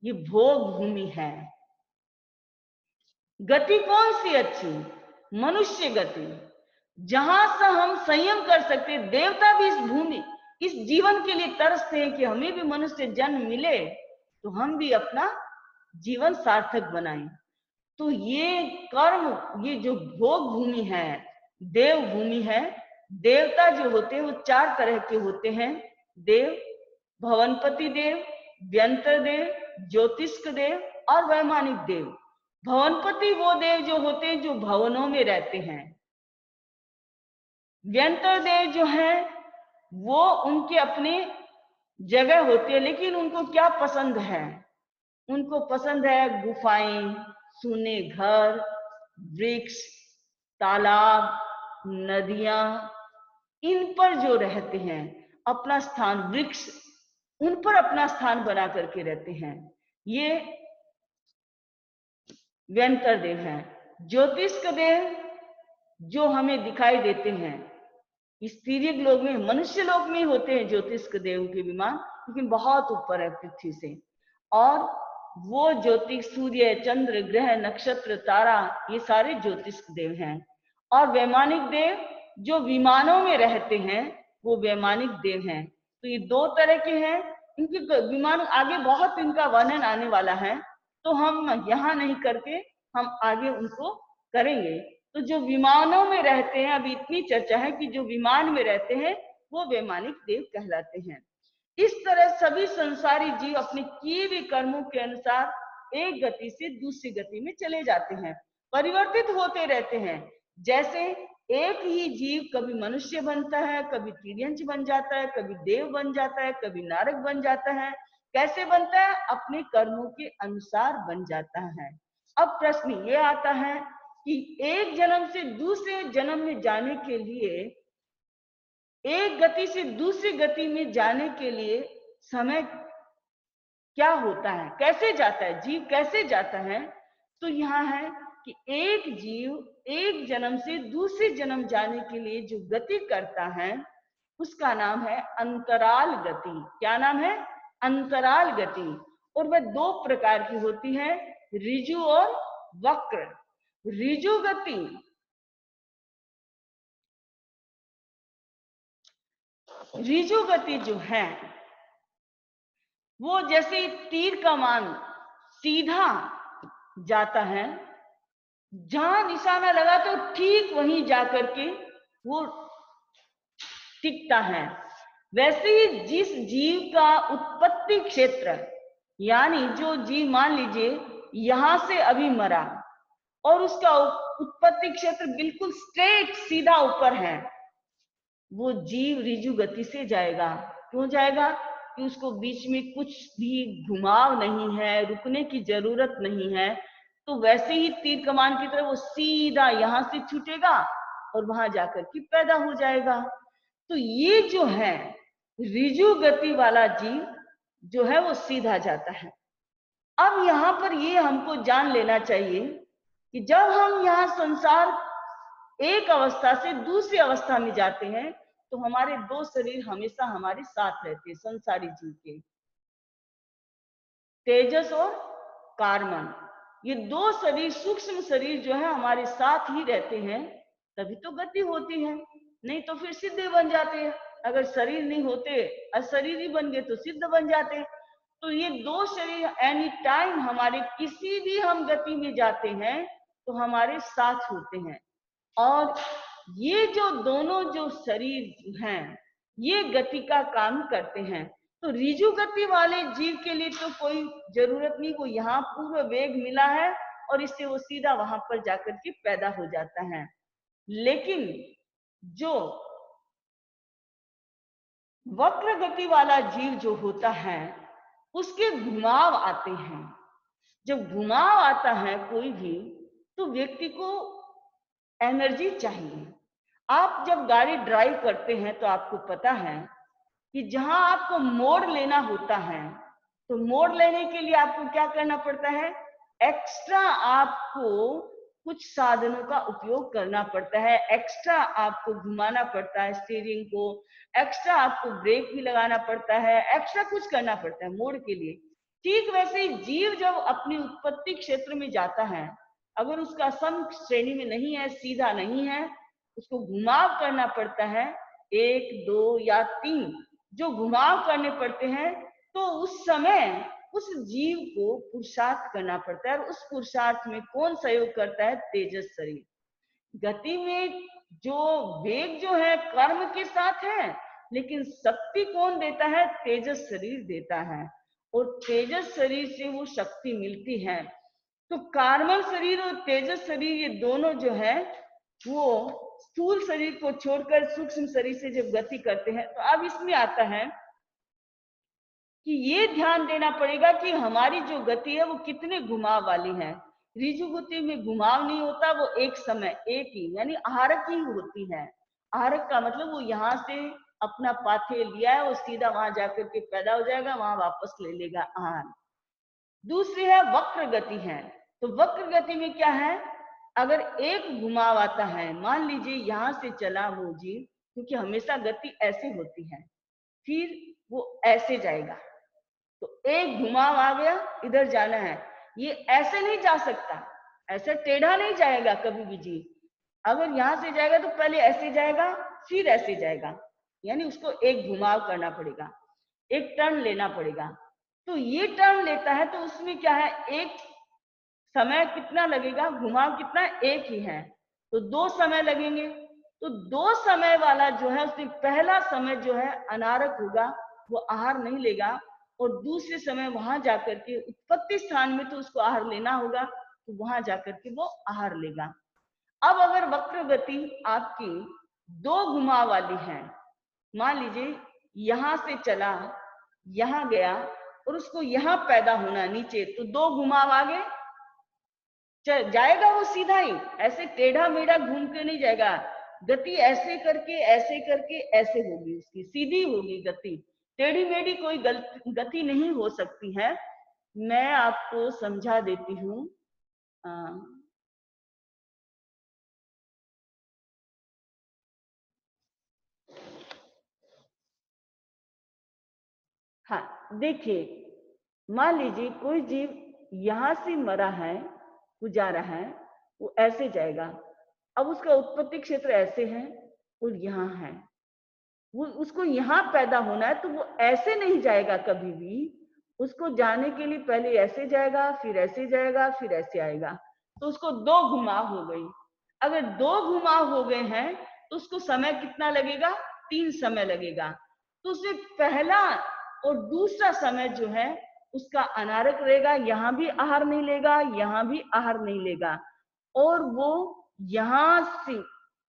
ये भोग भूमि है। गति कौन सी अच्छी? मनुष्य गति, जहां से हम संयम कर सकते। देवता भी इस भूमि, इस जीवन के लिए तरसते हैं कि हमें भी मनुष्य जन्म मिले तो हम भी अपना जीवन सार्थक बनाएं। तो ये कर्म, ये जो भोग भूमि है, देव भूमि है। देवता जो होते हैं वो 4 तरह के होते हैं। देव, भवनपति देव, व्यंतर देव, ज्योतिष्क देव और वैमानिक देव। भवनपति वो देव जो होते हैं जो भवनों में रहते हैं। व्यंतर देव जो है वो उनके अपने जगह होती है, लेकिन उनको क्या पसंद है? उनको पसंद है गुफाएं, सूने घर, वृक्ष, तालाब, नदियां, इन पर जो रहते हैं अपना स्थान, वृक्ष उन पर अपना स्थान बना करके रहते हैं। ये व्यंतर देव हैं। ज्योतिष्क देव जो हमें दिखाई देते हैं स्थिरिक लोक में, मनुष्य लोक में होते हैं ज्योतिष्क देव के विमान, लेकिन बहुत ऊपर है पृथ्वी से। और वो ज्योतिष सूर्य, चंद्र, ग्रह, नक्षत्र, तारा, ये सारे ज्योतिष्क देव हैं। और वैमानिक देव जो विमानों में रहते हैं वो वैमानिक देव हैं। तो ये दो तरह के हैं। इनके विमान आगे बहुत इनका वर्णन आने वाला है, तो हम यहाँ नहीं करके हम आगे उनको करेंगे। तो जो विमानों में रहते हैं, अभी इतनी चर्चा है कि जो विमान में रहते हैं वो वैमानिक देव कहलाते हैं। इस तरह सभी संसारी जीव अपने किए हुए कर्मों के अनुसार एक गति से दूसरी गति में चले जाते हैं, परिवर्तित होते रहते हैं। जैसे एक ही जीव कभी मनुष्य बनता है, कभी तिर्यंच बन जाता है, कभी देव बन जाता है, कभी नारक बन जाता है। कैसे बनता है? अपने कर्मों के अनुसार बन जाता है। अब प्रश्न ये आता है कि एक जन्म से दूसरे जन्म में जाने के लिए, एक गति से दूसरी गति में जाने के लिए समय क्या होता है, कैसे जाता है, जीव कैसे जाता है? तो यहाँ है कि एक जीव एक जन्म से दूसरे जन्म जाने के लिए जो गति करता है उसका नाम है अंतराल गति। क्या नाम है? अंतराल गति। और वह दो प्रकार की होती है, ऋजु और वक्र। ऋजु गति जो है वो जैसे तीर कमान सीधा जाता है, जहां निशाना लगा तो ठीक वहीं जाकर के वो टिकता है। वैसे ही जिस जीव का उत्पत्ति क्षेत्र, यानी जो जीव मान लीजिए यहां से अभी मरा और उसका उत्पत्ति क्षेत्र बिल्कुल स्ट्रेट सीधा ऊपर है, वो जीव ऋजु गति से जाएगा। क्यों जाएगा? कि उसको बीच में कुछ भी घुमाव नहीं है, रुकने की जरूरत नहीं है। तो वैसे ही तीर कमान की तरह वो सीधा यहां से छूटेगा और वहां जाकर के पैदा हो जाएगा। तो ये जो है ऋजु गति वाला जीव जो है वो सीधा जाता है। अब यहाँ पर ये हमको जान लेना चाहिए कि जब हम यहाँ संसार एक अवस्था से दूसरी अवस्था में जाते हैं तो हमारे दो शरीर हमेशा हमारे साथ रहते हैं संसारी जीव के, तेजस और कार्बन। ये दो शरीर, सूक्ष्म शरीर जो है हमारे साथ ही रहते हैं, तभी तो गति होती है। नहीं तो फिर सिद्ध बन जाते हैं। अगर शरीर नहीं होते, अशरीर ही बन गए तो सिद्ध बन जाते। तो ये दो शरीर एनी टाइम हमारे किसी भी हम गति में जाते हैं तो हमारे साथ होते हैं। और ये जो दोनों जो शरीर हैं ये गति का काम करते हैं। तो ऋजु गति वाले जीव के लिए तो कोई जरूरत नहीं, वो यहाँ पूर्व वेग मिला है और इससे वो सीधा वहां पर जाकर के पैदा हो जाता है। लेकिन जो वक्र गति वाला जीव जो होता है उसके घुमाव आते हैं। जब घुमाव आता है कोई भी, तो व्यक्ति को एनर्जी चाहिए। आप जब गाड़ी ड्राइव करते हैं तो आपको पता है कि जहां आपको मोड़ लेना होता है तो मोड़ लेने के लिए आपको क्या करना पड़ता है? एक्स्ट्रा आपको कुछ साधनों का उपयोग करना पड़ता है, एक्स्ट्रा आपको घुमाना पड़ता है स्टीयरिंग को, एक्स्ट्रा आपको ब्रेक भी लगाना पड़ता है, एक्स्ट्रा कुछ करना पड़ता है मोड़ के लिए। ठीक वैसे ही जीव जब अपनी उत्पत्ति क्षेत्र में जाता है, अगर उसका सम श्रेणी में नहीं है, सीधा नहीं है, उसको घुमाव करना पड़ता है, 1, 2 या 3 जो घुमाव करने पड़ते हैं। तो उस समय उस जीव को पुरुषार्थ करना पड़ता है। और उस पुरुषार्थ में कौन सहयोग करता है? तेजस शरीर। गति में जो वेग जो है कर्म के साथ है, लेकिन शक्ति कौन देता है? तेजस शरीर देता है। और तेजस शरीर से वो शक्ति मिलती है। तो कार्बन शरीर और तेजस शरीर ये दोनों जो है वो स्थूल शरीर को छोड़कर सूक्ष्म शरीर से जब गति करते हैं, तो अब इसमें आता है कि ये ध्यान देना पड़ेगा कि हमारी जो गति है वो कितने घुमाव वाली है। ऋजु गति में घुमाव नहीं होता, वो एक समय एक ही यानी आहारक ही होती है। आहारक का मतलब वो यहाँ से अपना पाथे लिया है, वो सीधा वहां जाकर के पैदा हो जाएगा, वहां वापस ले लेगा आहार। दूसरी है वक्र गति है। तो वक्र गति में क्या है, अगर एक घुमाव आता है, मान लीजिए यहां से चला वो जीव, क्योंकि हमेशा गति ऐसे होती है, फिर वो ऐसे जाएगा, तो एक घुमाव आ गया, इधर जाना है, ये ऐसे नहीं जा सकता, ऐसे टेढ़ा नहीं जाएगा कभी भी जीव। अगर यहां से जाएगा तो पहले ऐसे जाएगा, फिर ऐसे जाएगा, यानी उसको एक घुमाव करना पड़ेगा, एक टर्न लेना पड़ेगा। तो ये टर्न लेता है तो उसमें क्या है, एक समय कितना लगेगा, घुमाव कितना, एक ही है, तो 2 समय लगेंगे। तो 2 समय वाला जो है उसमें पहला समय जो है अनारक होगा, वो आहार नहीं लेगा, और दूसरे समय वहां जाकर के उत्पत्ति स्थान में तो उसको आहार लेना होगा, तो वहां जाकर के वो आहार लेगा। अब अगर वक्र गति आपकी 2 घुमाव वाली है, मान लीजिए यहां से चला, यहां गया, और उसको यहां पैदा होना नीचे, तो 2 घुमाव आगे जाएगा, वो सीधा ही, ऐसे टेढ़ा मेढ़ा घूम के नहीं जाएगा, गति ऐसे करके ऐसे होगी, उसकी सीधी होगी गति, टेढ़ी मेढ़ी कोई गति नहीं हो सकती है। मैं आपको समझा देती हूँ। हाँ देखिए, मान लीजिए कोई जीव यहां से मरा है, वो जा रहा है, वो ऐसे जाएगा, अब उसका उत्पत्ति क्षेत्र ऐसे है और यहाँ है, वो उसको यहाँ पैदा होना है, तो वो ऐसे नहीं जाएगा कभी भी, उसको जाने के लिए पहले ऐसे जाएगा, फिर ऐसे जाएगा, फिर ऐसे आएगा, तो उसको 2 घुमाव हो गई। अगर 2 घुमाव हो गए हैं तो उसको समय कितना लगेगा, 3 समय लगेगा। तो उसे पहला और दूसरा समय जो है उसका अनारक रहेगा, यहाँ भी आहार नहीं लेगा, यहाँ भी आहार नहीं लेगा, और वो यहाँ से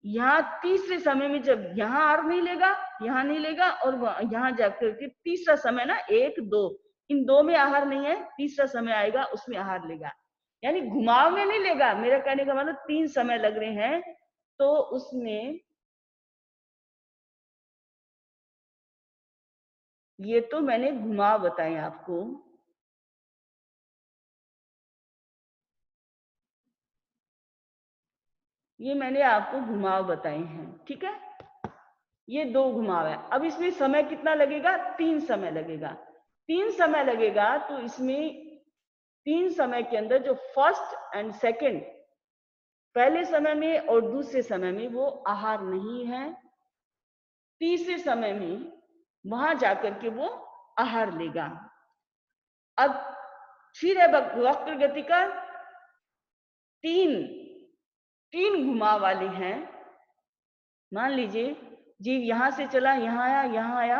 यहाँ तीसरे समय में जब यहाँ आहार नहीं लेगा, यहाँ नहीं लेगा, और यहाँ जाकर के तीसरा समय ना 1 2, इन 2 में आहार नहीं है, तीसरा समय आएगा उसमें आहार लेगा, यानी घुमाव में नहीं लेगा। मेरा कहने का मतलब 3 समय लग रहे हैं, तो उसमें ये तो मैंने घुमाव बताए आपको। ये मैंने आपको घुमाव बताए हैं, ठीक है, ये 2 घुमाव है। अब इसमें समय कितना लगेगा, 3 समय लगेगा। 3 समय लगेगा तो इसमें 3 समय के अंदर जो फर्स्ट एंड सेकंड, पहले समय में और दूसरे समय में वो आहार नहीं है, तीसरे समय में वहां जाकर के वो आहार लेगा। अब फिर है वक्र गति का 3 घुमाव वाली हैं। मान लीजिए जीव यहां से चला, यहां आया, यहां आया,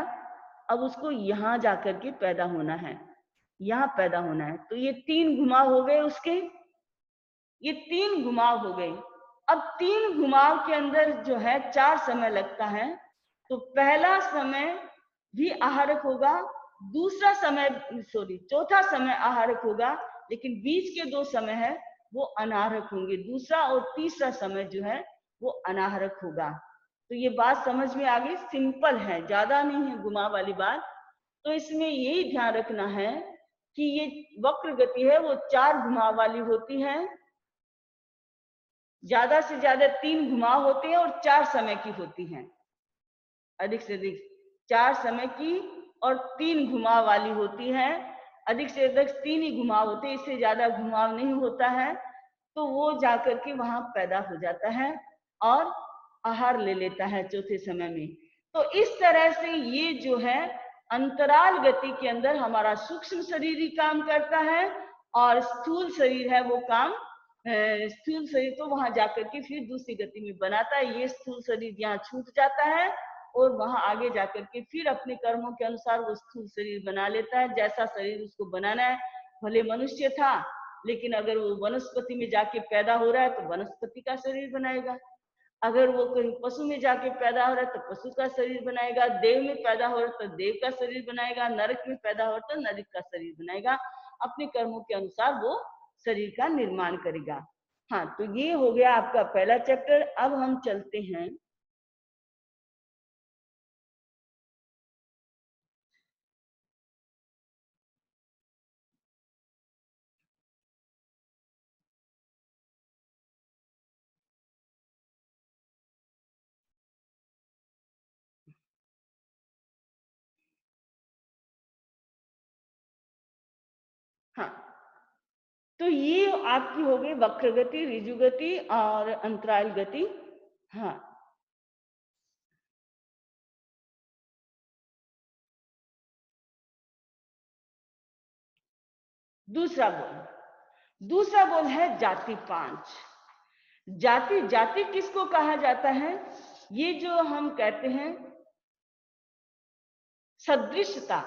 अब उसको यहां जाकर के पैदा होना है, यहां पैदा होना है, तो ये 3 घुमाव हो गए उसके, ये 3 घुमाव हो गए। अब 3 घुमाव के अंदर जो है 4 समय लगता है, तो पहला समय भी आहारक होगा, दूसरा समय चौथा समय आहारक होगा, लेकिन बीच के 2 समय है वो अनाहारक होंगे, दूसरा और तीसरा समय जो है वो अनाहारक होगा। तो ये बात समझ में आ गई, सिंपल है, ज्यादा नहीं है घुमाव वाली बात। तो इसमें यही ध्यान रखना है कि ये वक्र गति है वो 4 घुमाव वाली होती है, ज्यादा से ज्यादा 3 घुमाव होते हैं और 4 समय की होती हैं, अधिक से अधिक 4 समय की और 3 घुमाव वाली होती है, अधिक से अधिक 3 ही घुमाव होते हैं, इससे ज्यादा घुमाव नहीं होता है। तो वो जाकर के वहां पैदा हो जाता है और आहार ले लेता है चौथे समय में। तो इस तरह से ये जो है अंतराल गति के अंदर हमारा सूक्ष्म शरीर ही काम करता है, और स्थूल शरीर है वो काम स्थूल शरीर तो वहां जाकर के फिर दूसरी गति में बनाता है। ये स्थूल शरीर यहाँ छूट जाता है और वहां आगे जाकर के फिर अपने कर्मों के अनुसार वो स्थूल शरीर बना लेता है, जैसा शरीर उसको बनाना है, भले मनुष्य था लेकिन अगर वो वनस्पति में जाके पैदा हो रहा है तो वनस्पति का शरीर बनाएगा, अगर वो कहीं पशु में जाके पैदा हो रहा है तो पशु का शरीर बनाएगा, देव में पैदा हो रहा है तो देव का शरीर बनाएगा, नरक में पैदा हो रहा है तो नरक का शरीर बनाएगा। अपने कर्मों के अनुसार वो शरीर का निर्माण करेगा। हाँ, तो ये हो गया आपका पहला चैप्टर। अब हम चलते हैं हाँ, तो ये आपकी हो गई वक्र गति, ऋजु गति और अंतराल गति। हाँ, दूसरा बोल है जाति 5। जाति किसको कहा जाता है? ये जो हम कहते हैं सदृशता,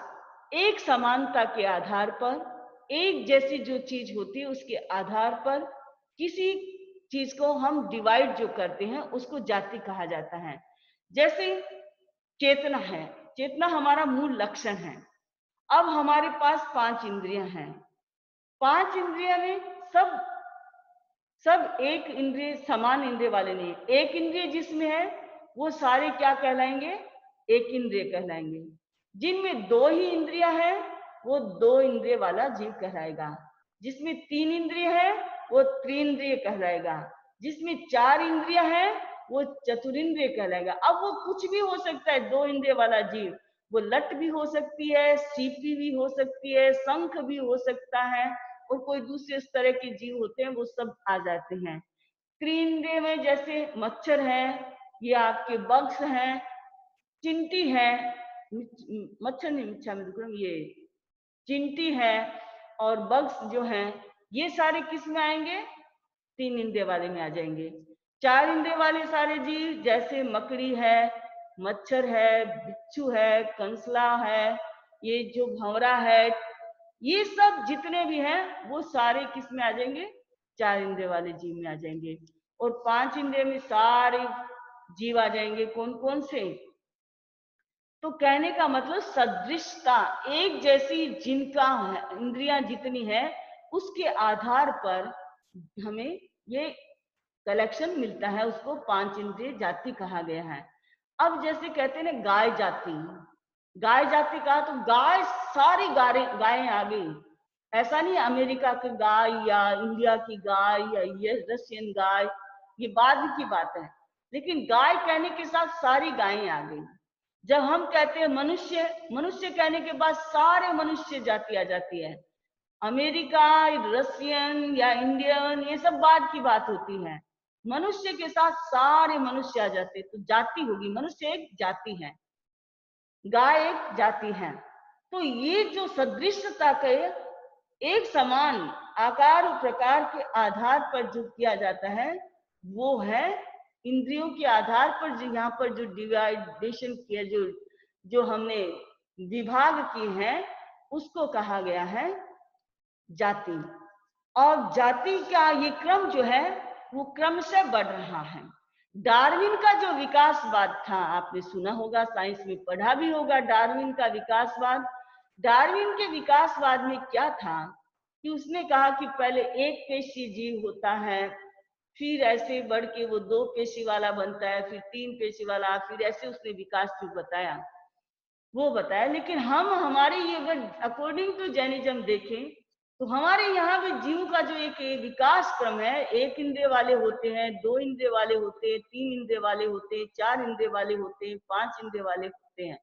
एक समानता के आधार पर, एक जैसी जो चीज होती है उसके आधार पर किसी चीज को हम डिवाइड जो करते हैं उसको जाति कहा जाता है। जैसे चेतना है, चेतना हमारा मूल लक्षण है। अब हमारे पास 5 इंद्रियां हैं, 5 इंद्रिया में सब एक इंद्रिय समान इंद्रिय वाले नहीं है। एक इंद्रिय जिसमें है वो सारे क्या कहलाएंगे? एक इंद्रिय कहलाएंगे। जिनमें 2 ही इंद्रिया है वो 2 इंद्रिय वाला जीव कहलाएगा। जिसमें 3 इंद्रिय है वो त्रिइंद्रिय कहलाएगा। जिसमें 4 इंद्रिया है वो चतुरिंद्रिय कहलाएगा। अब वो कुछ भी हो सकता है 2 इंद्रिय वाला जीव, वो लट भी हो सकती है, सीपी भी हो सकती है, शंख भी हो सकता है, और कोई दूसरे इस तरह के जीव होते हैं वो सब आ जाते हैं। त्रिइंद्रिय में जैसे मच्छर है, ये आपके बग्स हैं, चिंटी है, मच्छर नहीं, मिच्छा में दुख ये चिंटी है और बग्स जो हैं ये सारे किस में आएंगे? 3 इंद्रिय वाले में आ जाएंगे। 4 इंद्रिय वाले सारे जीव जैसे मकड़ी है, मच्छर है, बिच्छू है, कंसला है, ये जो भंवरा है, ये सब जितने भी हैं वो सारे किस में आ जाएंगे? 4 इंद्रिय वाले जीव में आ जाएंगे। और 5 इंद्रिय में सारे जीव आ जाएंगे। कौन कौन से? तो कहने का मतलब सदृशता, एक जैसी जिनका इंद्रियां जितनी है उसके आधार पर हमें ये कलेक्शन मिलता है, उसको 5 इंद्रिय जाति कहा गया है। अब जैसे कहते हैं ना गाय जाति, गाय जाति कहा तो गाय सारी गायें आ गई। ऐसा नहीं अमेरिका की गाय या इंडिया की गाय या ये रशियन गाय, ये बाद की बात है। लेकिन गाय कहने के साथ सारी गायें आ गई। जब हम कहते हैं मनुष्य, मनुष्य कहने के बाद सारे मनुष्य जाति आ जाती है। अमेरिका, रशियन या इंडियन ये सब बाद की बात होती है। मनुष्य के साथ सारे मनुष्य आ जाते, तो जाति होगी। मनुष्य एक जाति है, गाय एक जाति है। तो ये जो सदृशता के एक समान आकार और प्रकार के आधार पर जो किया जाता है वो है इंद्रियों के आधार पर जो यहाँ पर जो डिवाइडेशन किया, जो हमने विभाग की है उसको कहा गया है जाति। और जाति का ये क्रम जो है वो क्रम से बढ़ रहा है। डार्विन का जो विकासवाद था आपने सुना होगा, साइंस में पढ़ा भी होगा डार्विन का विकासवाद। डार्विन के विकासवाद में क्या था कि उसने कहा कि पहले एक पेशी जीव होता है, फिर ऐसे बढ़ के वो 2 पेशी वाला बनता है, फिर 3 पेशी वाला, फिर ऐसे उसने विकास जो बताया वो बताया। लेकिन हम हमारे ये अगर अकॉर्डिंग टू जैनिज्म देखें तो हमारे यहाँ भी जीव का जो एक विकास क्रम है, 1 इंद्रिय वाले होते हैं, 2 इंद्रिय वाले होते हैं, 3 इंद्रिय वाले होते हैं, 4 इंद्रिय वाले होते हैं, 5 इंद्रिय वाले होते हैं।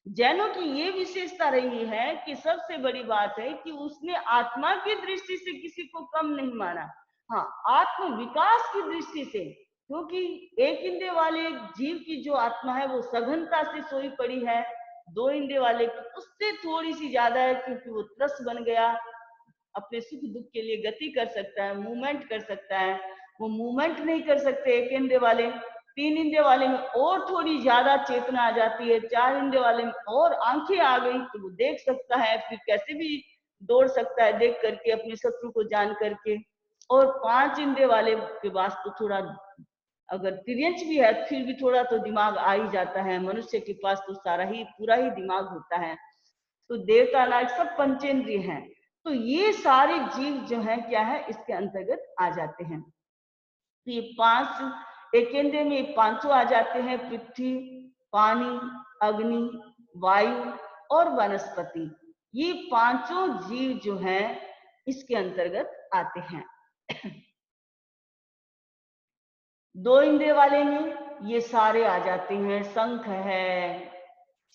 जैनों की ये विशेषता रही है कि सबसे बड़ी बात है कि उसने आत्मा की दृष्टि से किसी को कम नहीं माना, हाँ आत्म विकास की दृष्टि से, क्योंकि 1 इंद्रिय वाले जीव की जो आत्मा है वो सघनता से सोई पड़ी है, 2 इंद्रिय वाले की उससे थोड़ी सी ज्यादा है, क्योंकि वो त्रस्त बन गया, अपने सुख दुख के लिए गति कर सकता है, मूवमेंट कर सकता है। वो मूवमेंट नहीं कर सकते 1 इंद्रिय वाले। 3 इंद्रिय वाले में और थोड़ी ज्यादा चेतना आ जाती है, 4 इंद्रिय वाले में और आंखें आ गई तो वो देख सकता है, फिर कैसे भी दौड़ सकता है देख करके, अपने शत्रु को जान करके। और 5 इंद्रिय वाले के पास तो थोड़ा, अगर तिर्यंच भी है फिर भी थोड़ा तो दिमाग आ ही जाता है। मनुष्य के पास तो सारा ही पूरा ही दिमाग होता है। तो देवता लायक सब पंचेंद्रिय हैं। तो ये सारे जीव जो है क्या है, इसके अंतर्गत आ जाते हैं। तो ये 5 एकेंद्रिय में 5 आ जाते हैं, पृथ्वी, पानी, अग्नि, वायु और वनस्पति। ये 5 जीव जो हैं इसके अंतर्गत आते हैं। 2 इंद्रिय वाले में ये सारे आ जाते हैं, शंख है,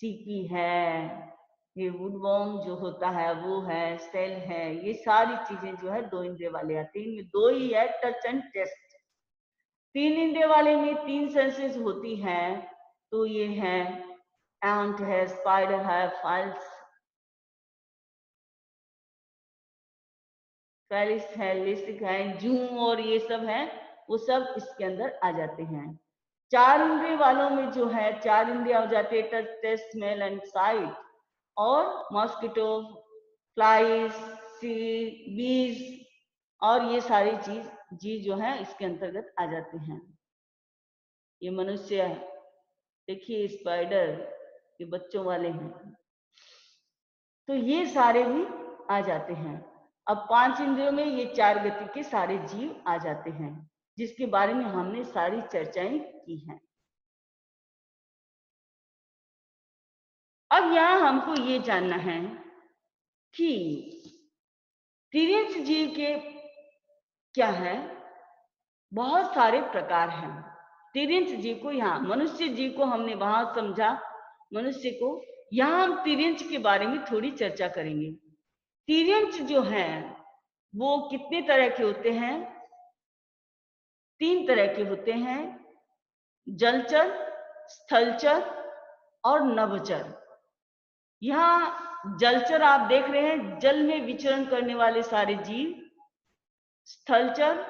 चीकी है, ये वुडवर्म जो होता है वो है, सेल है, ये सारी चीजें जो है 2 इंद्रिय वाले आते हैं। इनमें 2 ही है, टच एंड टेस्ट। 3 इंद्रिय वाले में 3 सेंसेस होती हैं, तो ये है एंट है, स्पाइडर है, फैलिस है, लिस्टिक है, जूम और ये सब है, वो सब इसके अंदर आ जाते हैं। 4 इंद्रिय वालों में जो है 4 इंद्रिया हो जाती है, touch, taste, smell and sight. और मॉस्किटो, फ्लाइज, बीज और ये सारी चीज जो है इसके अंतर्गत आ जाते हैं। ये मनुष्य देखिए स्पाइडर ये बच्चों वाले हैं, तो ये सारे भी आ जाते हैं। अब 5 इंद्रियों में ये 4 गति के सारे जीव आ जाते हैं, जिसके बारे में हमने सारी चर्चाएं की हैं। अब यहाँ हमको ये जानना है कि तिर्यंच जीव के क्या है, बहुत सारे प्रकार हैं। तिर्यंच जीव को यहाँ मनुष्य जीव को हमने वहां समझा, मनुष्य को, यहाँ हम तिर्यंच के बारे में थोड़ी चर्चा करेंगे। तिर्यंच जो है वो कितने तरह के होते हैं? 3 तरह के होते हैं, जलचर, स्थलचर और नभचर। यहाँ जलचर आप देख रहे हैं, जल में विचरण करने वाले सारे जीव। स्थलचर,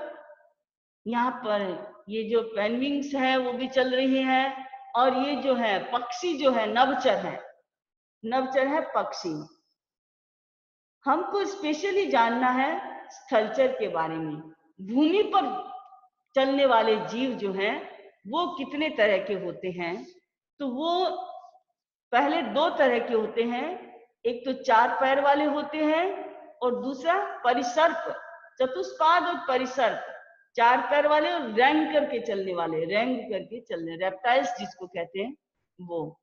यहाँ पर ये जो पेनविंग्स है वो भी चल रही हैं। और ये जो है पक्षी जो है नभचर है, नभचर है पक्षी। हमको स्पेशली जानना है स्थलचर के बारे में। भूमि पर चलने वाले जीव जो हैं वो कितने तरह के होते हैं? तो वो पहले 2 तरह के होते हैं, एक तो 4 पैर वाले होते हैं और दूसरा परिसर्प, चतुष्पाद और परिसर्प, 4 पैर वाले और रेंग करके चलने वाले, रेंग करके चलने, रेप्टाइल्स जिसको कहते हैं वो।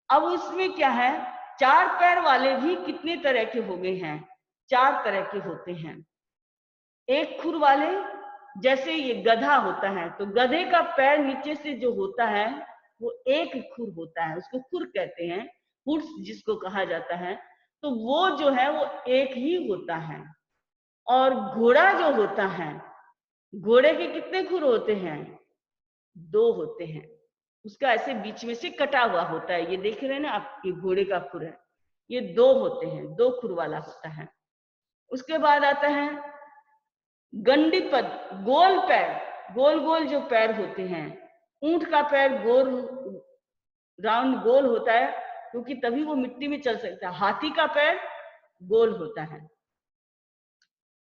अब उसमें क्या है, 4 पैर वाले भी कितने तरह के हो गए हैं? 4 तरह के होते हैं। एक खुर वाले, जैसे ये गधा होता है तो गधे का पैर नीचे से जो होता है वो एक खुर होता है, उसको खुर कहते हैं, खुर जिसको कहा जाता है, तो वो जो है वो एक ही होता है। और घोड़ा जो होता है, घोड़े के कितने खुर होते हैं? 2 होते हैं। उसका ऐसे बीच में से कटा हुआ होता है, ये देख रहे हैं ना आप, ये घोड़े का खुर है, ये 2 होते हैं, 2 खुर वाला होता है। उसके बाद आता है गंडीपद, गोल पैर, गोल गोल जो पैर होते हैं। ऊंट का पैर गोल, राउंड गोल होता है, क्योंकि तभी वो मिट्टी में चल सकता है। हाथी का पैर गोल होता है।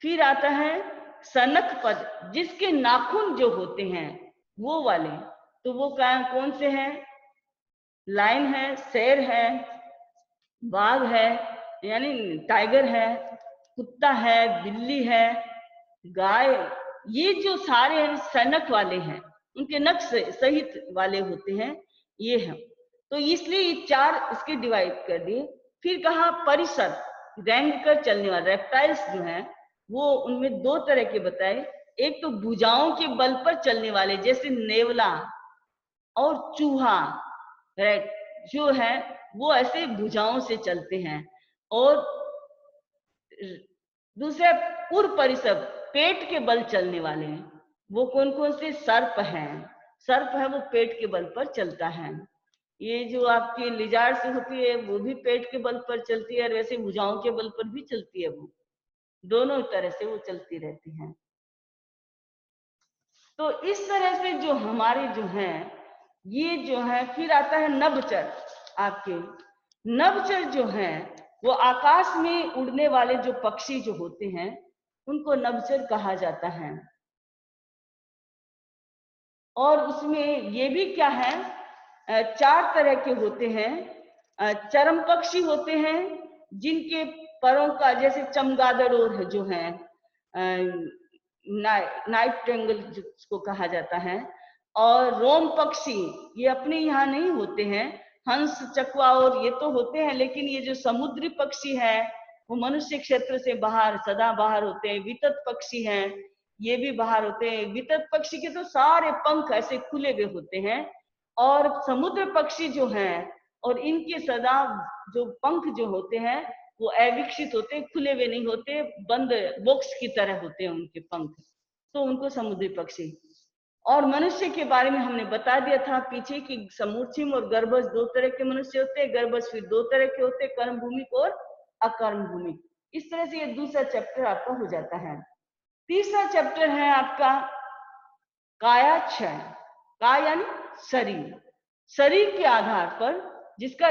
फिर आता है सनक पद, जिसके नाखून जो होते हैं वो वाले, तो वो कौन से हैं? लायन है, शेर है, बाघ है यानी टाइगर है, कुत्ता है, बिल्ली है, गाय, ये जो सारे हैं सनक वाले हैं, उनके नख सहित वाले होते हैं, ये हैं। तो इसलिए ये 4 इसके डिवाइड कर दिए। फिर कहा परिसर, रेंग कर चलने वाले रेप्टाइल्स जो हैं वो उनमें 2 तरह के बताए। एक तो भुजाओं के बल पर चलने वाले, जैसे नेवला और चूहा जो है वो ऐसे भुजाओं से चलते हैं। और दूसरे उर परिसर, पेट के बल चलने वाले हैं, वो कौन कौन से? सर्प हैं, सर्प है वो पेट के बल पर चलता है। ये जो आपकी लिजार्ड से होती है वो भी पेट के बल पर चलती है, और वैसे भुजाओं के बल पर भी चलती है, वो दोनों तरह से वो चलती रहती हैं। तो इस तरह से जो हमारे जो हैं ये जो है। फिर आता है नभचर, आपके नभचर जो हैं वो आकाश में उड़ने वाले जो पक्षी जो होते हैं उनको नभचर कहा जाता है। और उसमें ये भी क्या है, 4 तरह के होते हैं। चरम पक्षी होते हैं जिनके परों का, जैसे चमगादड़ और जो है नाइट ट्रेंगल जिसको कहा जाता है, और रोम पक्षी ये अपने यहाँ नहीं होते हैं, हंस चकवा और ये तो होते हैं, लेकिन ये जो समुद्री पक्षी है वो मनुष्य क्षेत्र से बाहर सदा बाहर होते हैं। वितत पक्षी हैं, ये भी बाहर होते हैं। वितत पक्षी के तो सारे पंख ऐसे खुले हुए होते हैं, और समुद्र पक्षी जो हैं और इनके सदा जो पंख जो होते हैं वो अविकसित होते हैं, खुले हुए नहीं होते, बंद बॉक्स की तरह होते हैं उनके पंख, तो उनको समुद्री पक्षी। और मनुष्य के बारे में हमने बता दिया था पीछे कि समूर्चिम और गर्भज 2 तरह के मनुष्य होते हैं, गर्भज फिर 2 तरह के होते हैं, कर्म भूमिक और अकर्म भूमिक। इस तरह से ये दूसरा चैप्टर आपका हो जाता है। तीसरा चैप्टर है आपका कायाक्षय। काय यानी शरीर, शरीर के आधार पर जिसका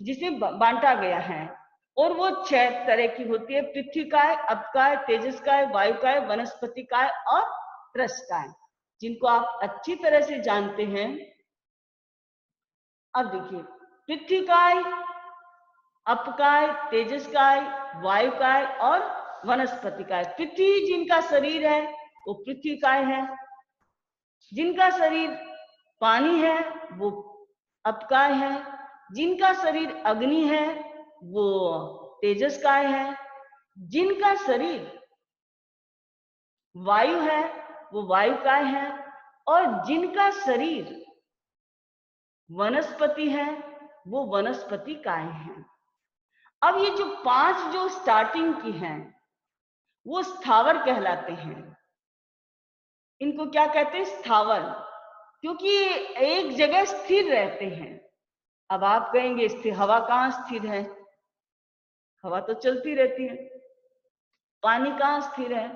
जिसे बांटा गया है, और वो 6 तरह की होती है, पृथ्वी काय, अपकाय, तेजस काय, वायु काय, वनस्पति काय और त्रस काय, जिनको आप अच्छी तरह से जानते हैं। अब देखिए, पृथ्वी काय, अपकाय, तेजस काय, वायु काय और वनस्पति काय। पृथ्वी जिनका शरीर है वो पृथ्वी काय है, जिनका शरीर पानी है वो अपकाय है, जिनका शरीर अग्नि है वो तेजस काय है, जिनका शरीर वायु है वो वायु काय है, और जिनका शरीर वनस्पति है वो वनस्पति काय है। अब ये जो 5 जो स्टार्टिंग की हैं वो स्थावर कहलाते हैं। इनको क्या कहते हैं? स्थावर, क्योंकि एक जगह स्थिर रहते हैं। अब आप कहेंगे स्थिर हवा कहाँ स्थिर है? हवा तो चलती रहती है। पानी कहाँ स्थिर है?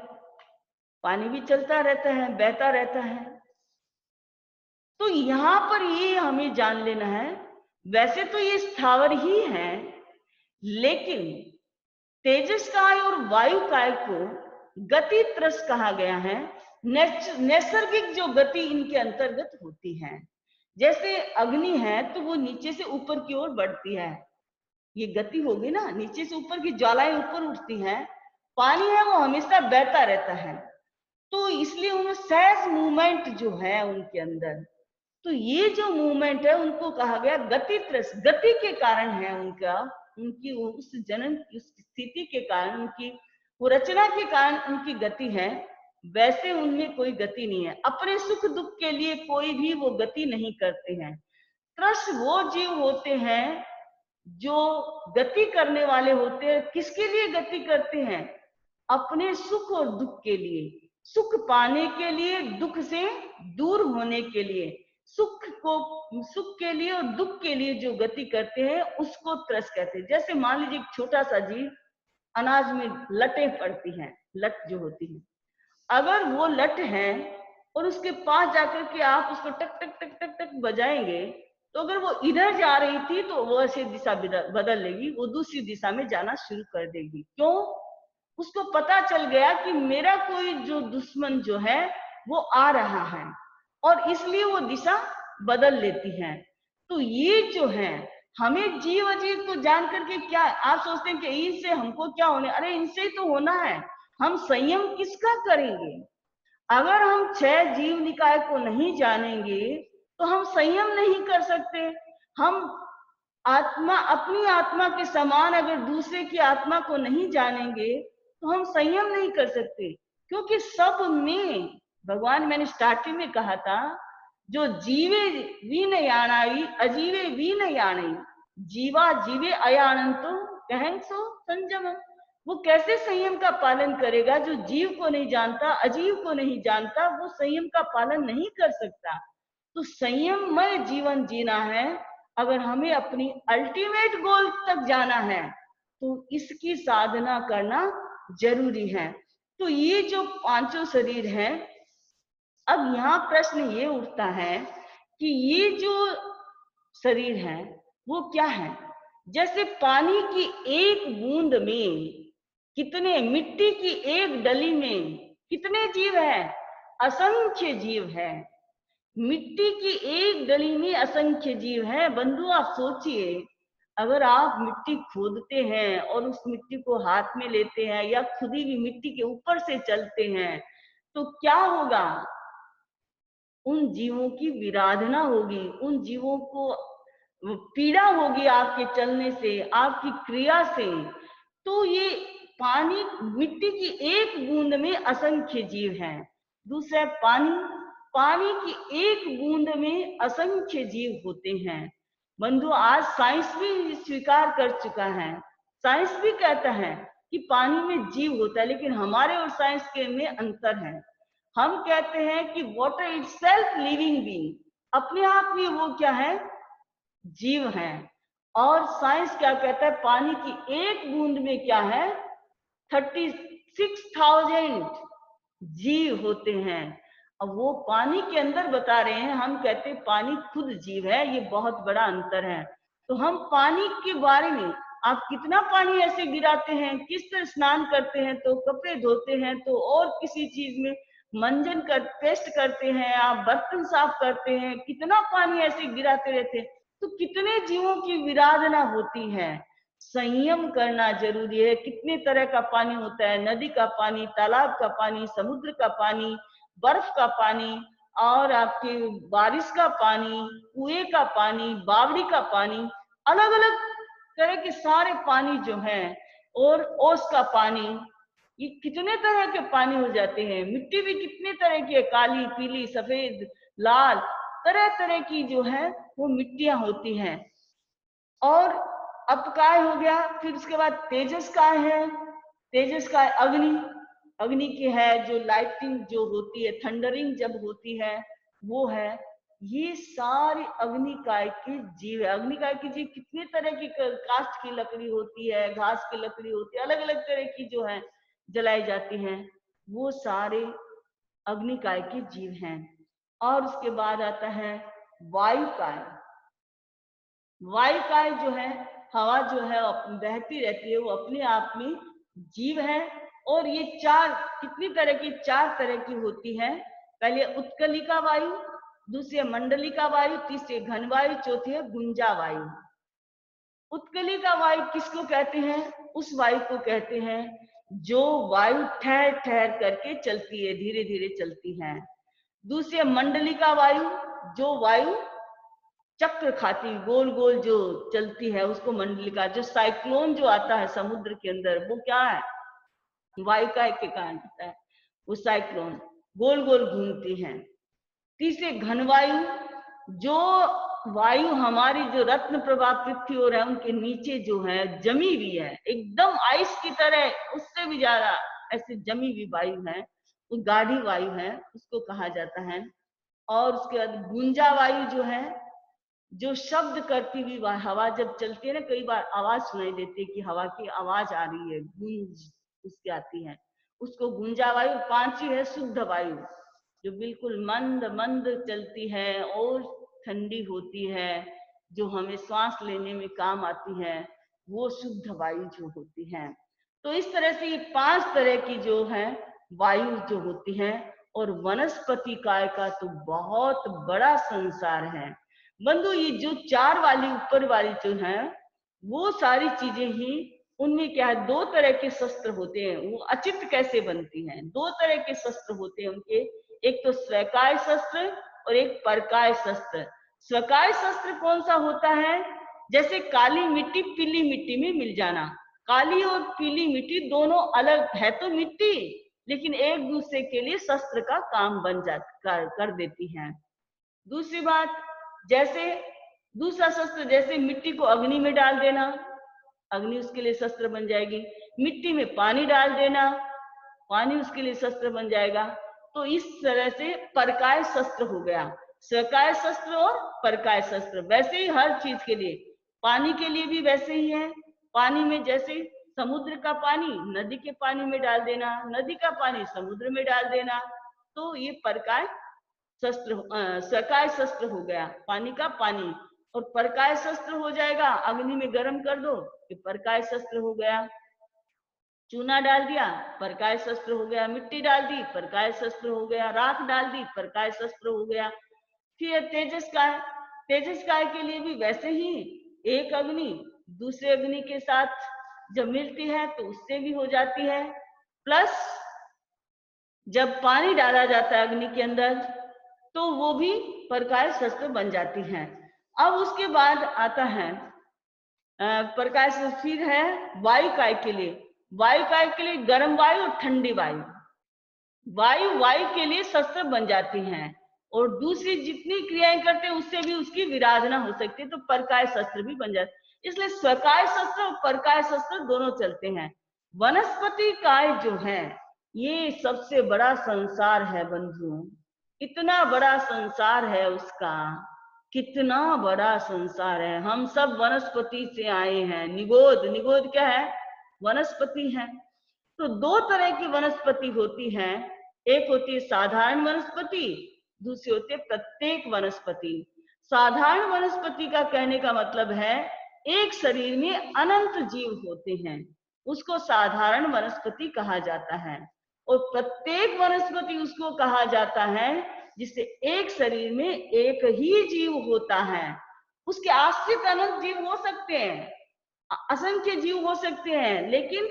पानी भी चलता रहता है, बहता रहता है। तो यहां पर ये हमें जान लेना है, वैसे तो ये स्थावर ही है, लेकिन तेजस काय और वायु काय को गति त्रस कहा गया है। नैसर्गिक जो गति इनके अंतर्गत होती है, जैसे अग्नि है तो वो नीचे से ऊपर की ओर बढ़ती है, ये गति होगी ना, नीचे से ऊपर की ज्वालाएं ऊपर उठती हैं। पानी है वो हमेशा बहता रहता है, तो इसलिए उनमें सहज मूवमेंट जो है उनके अंदर, तो ये जो मूवमेंट है उनको कहा गया गति त्रस। गति के कारण है उनका, उनकी उस जन्म उस स्थिति के कारण, उनकी वो रचना के कारण उनकी गति है। वैसे उनमें कोई गति नहीं है, अपने सुख दुख के लिए कोई भी वो गति नहीं करते हैं। त्रस वो जीव होते हैं जो गति करने वाले होते हैं। किसके लिए गति करते हैं? अपने सुख और दुख के लिए, सुख पाने के लिए, दुख से दूर होने के लिए, सुख के लिए और दुख के लिए जो गति करते हैं उसको त्रस कहते हैं। जैसे मान लीजिए एक छोटा सा जीव, अनाज में लटें पड़ती हैं, लट जो होती है, अगर वो लट है और उसके पास जाकर के आप उसको टक टक टक टक टक बजाएंगे, तो अगर वो इधर जा रही थी तो वो ऐसे दिशा बदल लेगी, वो दूसरी दिशा में जाना शुरू कर देगी। क्यों? उसको पता चल गया कि मेरा कोई जो दुश्मन जो है वो आ रहा है, और इसलिए वो दिशा बदल लेती है। तो ये जो है, हमें जीव अजीव को जान करके क्या, आप सोचते हैं कि इनसे हमको क्या होने, अरे इनसे ही तो होना है। हम संयम किसका करेंगे? अगर हम 6 जीव निकाय को नहीं जानेंगे तो हम संयम नहीं कर सकते। हम आत्मा, अपनी आत्मा के समान अगर दूसरे की आत्मा को नहीं जानेंगे तो हम संयम नहीं कर सकते, क्योंकि सब में भगवान, मैंने स्टार्टिंग में कहा था, जो जीवे वीन याणाई अजीवे वीन याणी, जीवा जीवे अयानंतो कहन सो संयम। वो कैसे संयम का पालन करेगा? जो जीव को नहीं जानता, अजीव को नहीं जानता, वो संयम का पालन नहीं कर सकता। तो संयममय जीवन जीना है, अगर हमें अपनी अल्टीमेट गोल तक जाना है तो इसकी साधना करना जरूरी है। तो ये जो 5 शरीर हैं, अब यहाँ प्रश्न ये उठता है कि ये जो शरीर है वो क्या है? जैसे पानी की एक बूंद में कितने, मिट्टी की एक डली में कितने जीव हैं? असंख्य जीव है। मिट्टी की एक डली में असंख्य जीव हैं। बंधु आप सोचिए, अगर आप मिट्टी खोदते हैं और उस मिट्टी को हाथ में लेते हैं या खुदी हुई मिट्टी के ऊपर से चलते हैं तो क्या होगा? उन जीवों की विराधना होगी, उन जीवों को पीड़ा होगी आपके चलने से, आपकी क्रिया से। तो ये पानी, मिट्टी की एक बूंद में असंख्य जीव हैं। दूसरा पानी, पानी की एक बूंद में असंख्य जीव होते हैं। बंधु आज साइंस भी स्वीकार कर चुका है, साइंस भी कहता है कि पानी में जीव होता है, लेकिन हमारे और साइंस के में अंतर है। हम कहते हैं कि वाटर इटसेल्फ लिविंग बीइंग, अपने आप में वो क्या है? जीव है। और साइंस क्या कहता है? पानी की एक बूंद में क्या है? 36,000 जीव होते हैं। अब वो पानी के अंदर बता रहे हैं, हम कहते हैं पानी खुद जीव है। ये बहुत बड़ा अंतर है। तो हम पानी के बारे में, आप कितना पानी ऐसे गिराते हैं, किस तरह स्नान करते हैं तो कपड़े धोते हैं तो और किसी चीज में मंजन कर, पेस्ट करते हैं, आप बर्तन साफ करते हैं, कितना पानी ऐसे गिराते रहते हैं। तो कितने जीवों की विराधना होती है। संयम करना जरूरी है। कितने तरह का पानी होता है? नदी का पानी, तालाब का पानी, समुद्र का पानी, बर्फ का पानी, और आपके बारिश का पानी, कुएं का पानी, बावड़ी का पानी, अलग अलग तरह के सारे पानी जो हैं, और ओस का पानी, ये कितने तरह के पानी हो जाते हैं। मिट्टी भी कितने तरह की है, काली, पीली, सफेद, लाल, तरह तरह की जो है वो मिट्टियां होती हैं। और अपकाय हो गया, फिर उसके बाद तेजस काय है। तेजस काय अग्नि, अग्नि की है जो लाइटिंग जो होती है, थंडरिंग जब होती है वो है। ये सारे अग्निकाय के जीव है। अग्निकाय की जीव कितने तरह की, काष्ठ की लकड़ी होती है, घास की लकड़ी होती है, अलग अलग तरह की जो है जलाई जाती हैं, वो सारे अग्निकाय के जीव हैं। और उसके बाद आता है वायुकाय। वायुकाय जो है, हवा जो है बहती रहती है, वो अपने आप में जीव है। और ये चार, कितनी तरह की, चार तरह की होती है। पहले उत्कलिका वायु, दूसरी मंडलिका वायु, तीसरी घन वायु, चौथी है गुंजा वायु। उत्कलिका वायु किसको कहते हैं? उस वायु को कहते हैं जो वायु ठहर ठहर करके चलती है, धीरे धीरे चलती है। दूसरी मंडलिका वायु, जो वायु चक्र खाती, गोल गोल जो चलती है, उसको मंडलिका। जो साइक्लोन जो आता है समुद्र के अंदर, वो क्या है? वायुकाय के कारण होता है। वो साइक्लोन गोल गोल घूमती है। तीसरे घन वायु, जो वायु हमारी जो रत्न प्रभा पृथ्वी और है उनके नीचे जो है जमी हुई है, एकदम आइस की तरह, उससे भी ज्यादा ऐसे जमी हुई वायु है, वो गाढ़ी वायु है, उसको कहा जाता है। और उसके बाद गुंजा वायु जो है, जो शब्द करती हुई हवा जब चलती है ना, कई बार आवाज सुनाई देती है कि हवा की आवाज आ रही है, गूंज उसकी आती है, उसको गुंजा वायु। पांचवी है शुद्ध वायु, जो बिल्कुल मंद मंद चलती है और ठंडी होती है, जो हमें श्वास लेने में काम आती है, वो शुद्ध वायु जो होती है। तो इस तरह से ये पांच तरह की जो है वायु जो होती है। और वनस्पति काय का तो बहुत बड़ा संसार है। बंधु ये जो चार वाली ऊपर वाली जो है वो सारी चीजें ही, उनमें क्या है, दो तरह के शस्त्र होते हैं। वो अचित कैसे बनती हैं? दो तरह के शस्त्र होते हैं उनके, एक तो स्वकाय शस्त्र और एक परकाय शस्त्र। स्वकाय शस्त्र कौन सा होता है? जैसे काली मिट्टी पीली मिट्टी में मिल जाना। काली और पीली मिट्टी दोनों अलग है तो मिट्टी, लेकिन एक दूसरे के लिए शस्त्र का काम बन कर देती हैं। दूसरी बात, जैसे दूसरा शस्त्र, जैसे मिट्टी को अग्नि में डाल देना, अग्नि उसके लिए शस्त्र बन जाएगी। मिट्टी में पानी डाल देना, पानी उसके लिए शस्त्र बन जाएगा। तो इस तरह से परकाय शस्त्र हो गया, स्वकाय शस्त्र और परकाय शस्त्र। वैसे ही हर चीज के लिए, पानी के लिए भी वैसे ही है। पानी में जैसे समुद्र का पानी नदी के पानी में डाल देना, नदी का पानी समुद्र में डाल देना, तो ये परकाय शस्त्र, स्वकाय शस्त्र हो गया, पानी का पानी। और परकाय शस्त्र हो जाएगा, अग्नि में गर्म कर दो कि परकाय शस्त्र हो गया। चूना डाल दिया, परकाय शस्त्र हो गया। मिट्टी डाल दी, परकाय शस्त्र हो गया। राख डाल दी, परकाय शस्त्र हो गया। फिर तेजस्काय, तेजस्काय के लिए भी वैसे ही एक अग्नि दूसरे अग्नि के साथ जब मिलती है तो उससे भी हो जाती है। प्लस जब पानी डाला जाता है अग्नि के अंदर तो वो भी परकाय शस्त्र बन जाती हैं। अब उसके बाद आता है प्रकाश। फिर है वायुकाय के लिए, वायुकाय के लिए गर्म वायु और ठंडी वायु, वायु के लिए शस्त्र बन जाती हैं और दूसरी जितनी क्रियाएं करते हैं उससे भी उसकी विराधना हो सकती है, तो परकाय शस्त्र भी बन जाते हैं। इसलिए स्वकाय शस्त्र और परकाय शस्त्र दोनों चलते हैं। वनस्पति काय जो है ये सबसे बड़ा संसार है बंधुओं, इतना बड़ा संसार है उसका, कितना बड़ा संसार है। हम सब वनस्पति से आए हैं। निगोद, निगोद क्या है? वनस्पति है। तो दो तरह की वनस्पति होती है, एक होती है साधारण वनस्पति, दूसरी होती है प्रत्येक वनस्पति। साधारण वनस्पति का कहने का मतलब है एक शरीर में अनंत जीव होते हैं, उसको साधारण वनस्पति कहा जाता है। और प्रत्येक वनस्पति उसको कहा जाता है जिससे एक शरीर में एक ही जीव होता है। उसके आश्रित अनंत जीव हो सकते हैं, असंख्य जीव हो सकते हैं, लेकिन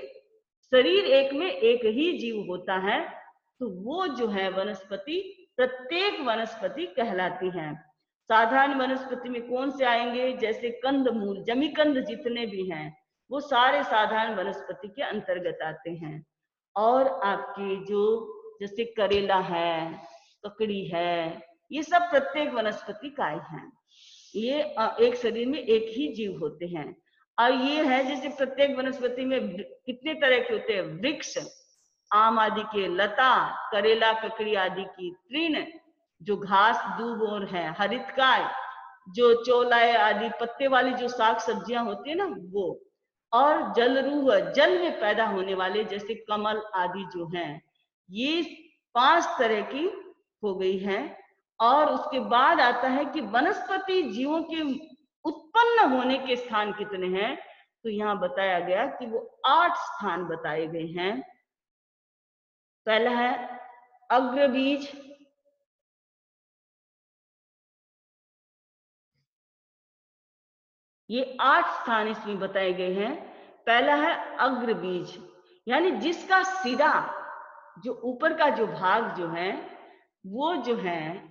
शरीर एक में एक ही जीव होता है, तो वो जो है वनस्पति प्रत्येक वनस्पति कहलाती है। साधारण वनस्पति में कौन से आएंगे? जैसे कंदमूल, जमीकंद जितने भी हैं वो सारे साधारण वनस्पति के अंतर्गत आते हैं। और आपके जो जैसे करेला है, ककड़ी है, ये सब प्रत्येक वनस्पति काय हैं। ये एक शरीर में एक ही जीव होते हैं। और ये है जैसे प्रत्येक वनस्पति में कितने तरह के होते हैं? वृक्ष, आम आदि के, लता, करेला, ककड़ी आदि की, तृण जो घास दूब और है, हरितकाय जो चौलाए आदि पत्ते वाली जो साग सब्जियां होती है ना वो, और जलरूह जल में पैदा होने वाले जैसे कमल आदि जो हैं, ये 5 तरह की हो गई है। और उसके बाद आता है कि वनस्पति जीवों के उत्पन्न होने के स्थान कितने हैं, तो यहाँ बताया गया कि वो 8 स्थान बताए गए हैं। पहला है अग्रबीज, ये 8 स्थान इसमें बताए गए हैं। पहला है अग्रबीज, यानी जिसका सिरा, जो ऊपर का जो भाग जो है वो जो है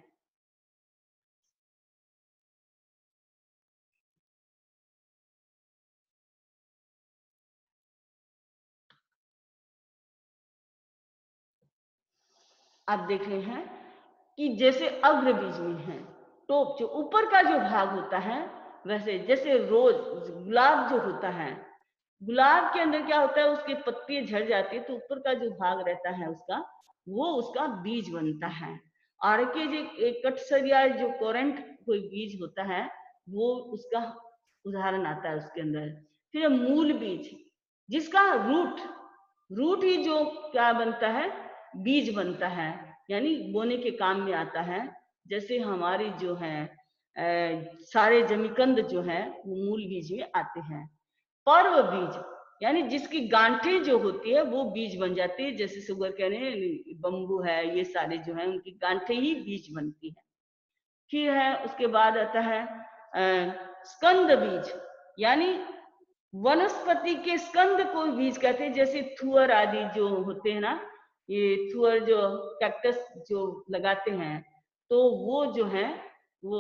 आप देख रहे हैं कि जैसे अग्रबीज में है टॉप, जो ऊपर का जो भाग होता है, वैसे जैसे रोज गुलाब जो होता है, गुलाब के अंदर क्या होता है, उसके पत्ती झड़ जाती है तो ऊपर का जो भाग रहता है उसका, वो उसका बीज बनता है। और के जो कटसरिया जो कोरेंट कोई बीज होता है वो उसका उदाहरण आता है उसके अंदर। फिर मूल बीज, जिसका रूट, रूट ही जो क्या बनता है, बीज बनता है, यानी बोने के काम में आता है। जैसे हमारी जो है सारे जमीकंद जो है वो मूल बीज में आते हैं। पर्व बीज, यानी जिसकी गांठें जो होती है वो बीज बन जाती है, जैसे शुगर कैन, बम्बू है, ये सारे जो है उनकी गांठें ही बीज बनती है। फिर है उसके बाद आता है स्कंद बीज, यानी वनस्पति के स्कंद को बीज कहते हैं। जैसे थुअर आदि जो होते हैं ना, ये थुअर जो कैक्टस जो लगाते हैं तो वो जो है वो